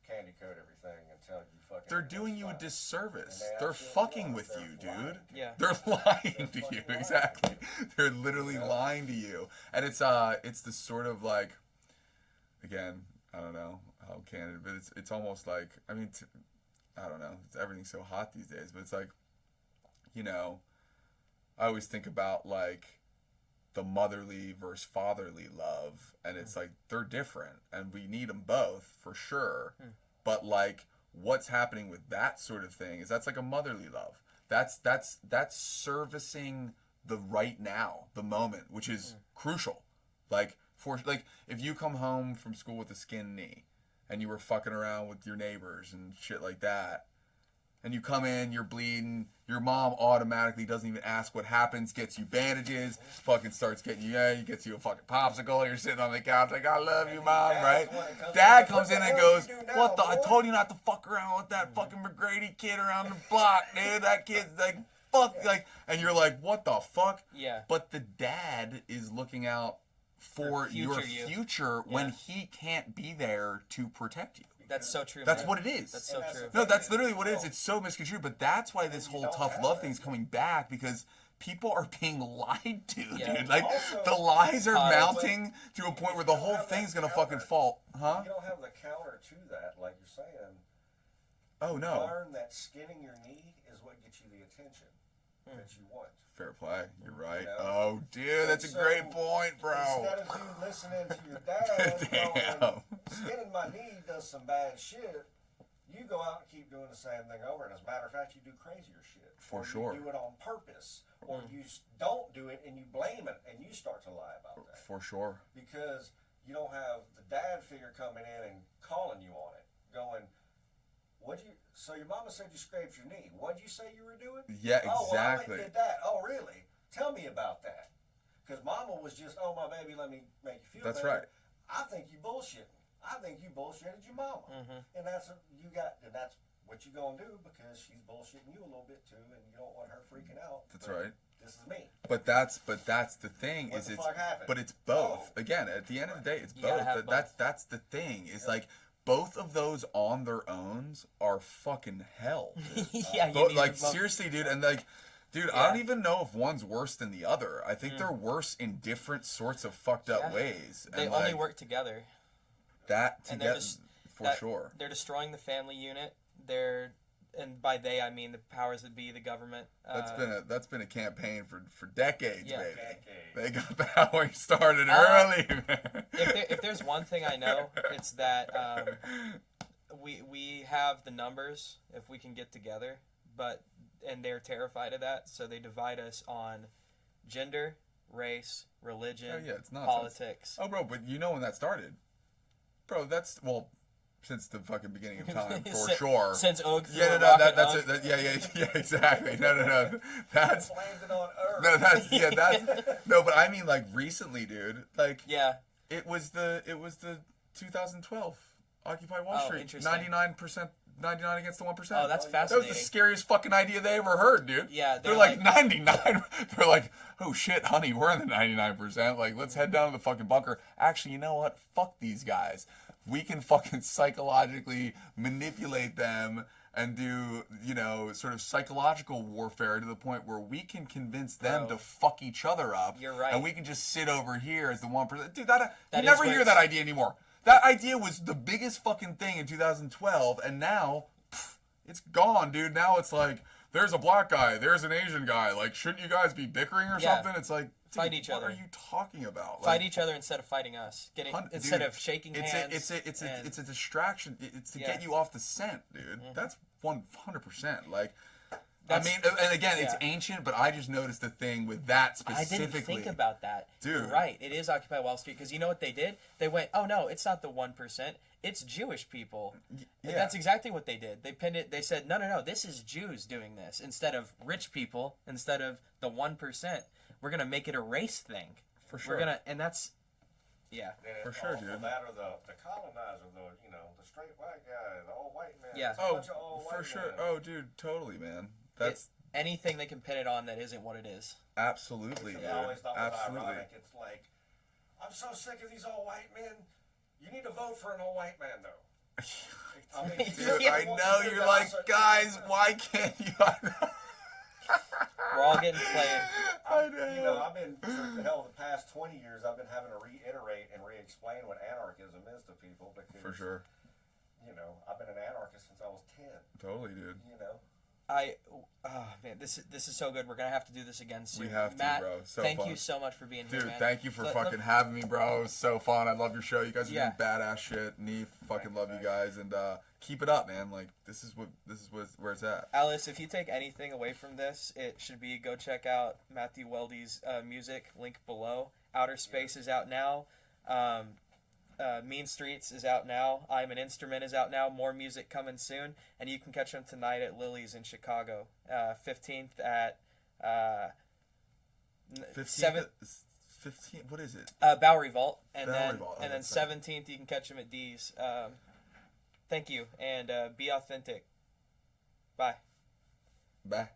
S3: candy coat everything, and tell you fucking.
S2: They're doing you a disservice. They're
S3: absolutely
S2: fucking
S3: are.
S2: with you, dude.
S4: Yeah.
S2: They're lying to you. Exactly. They're literally lying to you, and it's the sort of like, again, I don't know how candid, but it's almost like, I mean, I don't know. Everything's so hot these days, but it's like, you know, I always think about like the motherly versus fatherly love, and it's like they're different, and we need them both for sure. But like, what's happening with that sort of thing is that's like a motherly love. That's servicing the right now, the moment, which is crucial. Like if you come home from school with a skinned knee, and you were fucking around with your neighbors and shit like that. And you come in, you're bleeding, your mom automatically doesn't even ask what happens, gets you bandages, fucking starts getting you, gets you a fucking popsicle, you're sitting on the couch like, I love you, Mom, right? Dad comes in and goes, what the, I told you not to fuck around with that fucking McGrady kid around the block, dude, that kid's like, fuck, like, and you're like, what the fuck?
S4: Yeah.
S2: But the dad is looking out for your future when he can't be there to protect you.
S4: That's so true.
S2: That's what it is.
S4: That's so true.
S2: No, that's literally what it is. It's so misconstrued, but that's why this whole tough love thing's coming back, because people are being lied to, dude. Like, the lies are mounting to a point where the whole thing's gonna fucking fall. Huh?
S3: You don't have the counter to that, like you're saying.
S2: Oh, no.
S3: Learn that skinning your knee is what gets you the attention that you want.
S2: Fair play. You're right.
S3: You know?
S2: Oh, dude, that's a great point, bro.
S3: Instead of you listening to your dad,
S2: Damn.
S3: going, skinning my knee does some bad shit, you go out and keep doing the same thing over, and as a matter of fact, you do crazier shit.
S2: For
S3: or
S2: sure.
S3: You do it on purpose, or you don't do it and you blame it, and you start to lie about that.
S2: For sure.
S3: Because you don't have the dad figure coming in and calling you on it, going, so your mama said you scraped your knee. What'd you say you were doing?
S2: Yeah,
S3: Oh, well, I
S2: exactly.
S3: did that. Oh, really? Tell me about that. Because mama was just, oh, my baby, let me make you feel
S2: That's
S3: better.
S2: right.
S3: I think you bullshitting. I think you bullshitted your mama. And that's what you gonna do, because she's bullshitting you a little bit too, and you don't want her freaking out.
S2: That's right.
S3: This is me.
S2: But that's the thing.
S3: What
S2: is
S3: the
S2: it's
S3: fuck happened?
S2: But it's both. Again, at the end of the day, it's
S4: You gotta have
S2: both. That's the thing. Is like both of those on their own are fucking hell.
S4: Yeah, you
S2: But
S4: need
S2: like
S4: to both-
S2: seriously, dude, and like, dude, I don't even know if one's worse than the other. I think they're worse in different sorts of fucked up
S4: Yeah.
S2: ways.
S4: They
S2: and
S4: only
S2: like,
S4: work together.
S2: that
S4: And they're
S2: together
S4: just-
S2: for sure.
S4: They're destroying the family unit. And by they I mean the powers that be, the government.
S2: That's been a campaign for decades,
S4: Yeah.
S2: baby.
S3: Decades.
S2: They got that way started early, man.
S4: If there's one thing I know, it's that we have the numbers if we can get together, and they're terrified of that, so they divide us on gender, race, religion,
S2: Oh, yeah, it's nonsense.
S4: politics.
S2: Oh, bro, but you know when that started, bro. Since the fucking beginning of time, for sure.
S4: Since Oak.
S2: Yeah, that's it. Yeah, exactly. No. That's
S3: Blamed it on Earth.
S2: no, that's no, but I mean, like recently, dude. Like,
S4: Yeah.
S2: it was the 2012 Occupy Wall
S4: Oh,
S2: Street.
S4: interesting.
S2: 99%, 99 against the 1%.
S4: Oh, that's
S2: That was
S4: fascinating.
S2: the scariest fucking idea they ever heard, dude.
S4: Yeah,
S2: they're like 99. They're like, oh shit, honey, we're in the 99%. Like, let's head down to the fucking bunker. Actually, you know what? Fuck these guys. We can fucking psychologically manipulate them and do, sort of psychological warfare to the point where we can convince them
S4: Bro.
S2: to fuck each other up.
S4: You're right.
S2: And we can just sit over here as the 1%. Dude, you
S4: That
S2: never
S4: is
S2: hear
S4: where
S2: that
S4: it's-
S2: idea anymore. That idea was the biggest fucking thing in 2012, and now it's gone, dude. Now it's like, there's a black guy, there's an Asian guy. Like, shouldn't you guys be bickering or
S4: Yeah.
S2: something? It's like, dude,
S4: Fight each
S2: what
S4: other.
S2: are you talking about?
S4: Fight
S2: Like,
S4: each other instead of fighting us. Instead
S2: dude,
S4: of shaking
S2: it's
S4: hands.
S2: it's a distraction. It's to
S4: Yeah. Mm-hmm.
S2: get you off the scent, dude. That's 100%. Like,
S4: That's-
S2: I mean, and again, it's
S4: yeah.
S2: ancient, but I just noticed the thing with that
S4: I
S2: specifically.
S4: didn't think about that.
S2: Dude.
S4: You're right. It is Occupy Wall Street, because you know what they did? They went, oh no, it's not the 1%. It's Jewish people.
S2: Yeah.
S4: That's exactly what they did. They pinned it. They said, no, this is Jews doing this instead of rich people, instead of the 1%. We're gonna make it a race thing.
S2: For sure.
S4: We're gonna, and that's, yeah.
S3: And
S2: For sure,
S3: all
S2: dude.
S3: That or the colonizer, the straight white guy, the old white man.
S4: Yeah.
S3: It's a
S2: Oh,
S3: bunch of old
S2: for
S3: white
S2: sure.
S3: men.
S2: Oh, dude, totally, man. That's
S4: Anything they can pin it on that isn't what it is.
S2: absolutely, dude.
S3: I always thought was
S2: Absolutely.
S3: ironic. It's like, I'm so sick of these old white men. You need to vote for an old white man, though. I mean,
S2: Dude,
S4: Yeah.
S2: I know you're like, guys, why can't you?
S4: We're all getting played.
S2: I know.
S3: I've been, for the hell, the past 20 years, I've been having to reiterate and re-explain what anarchism is to people, because,
S2: For sure.
S3: I've been an anarchist since I was 10,
S2: Totally, dude.
S4: Man, this is so good. We're gonna have to do this again soon.
S2: We have to,
S4: Matt,
S2: bro. So
S4: thank
S2: fun.
S4: you so much for being here,
S2: Dude,
S4: man.
S2: thank you for
S4: Let-
S2: fucking having me, bro. It was so fun. I love your show. You guys are
S4: Yeah.
S2: doing badass shit. Neef, fucking love you guys, and keep it up, man. Like this is where it's at.
S4: Alice, if you take anything away from this, it should be go check out MatthewWelde's music. Link below. Outer Space is out now. Mean Streets is out now. I'm an Instrument is out now. More music coming soon, and you can catch them tonight at Lily's in Chicago. 15th at
S2: 15. 15. What is it?
S4: Bowery Vault, and
S2: Bowery
S4: then
S2: Vault. Oh,
S4: and then
S2: that's fine.
S4: 17th you can catch them at D's. Thank you, and be authentic. Bye.
S2: Bye.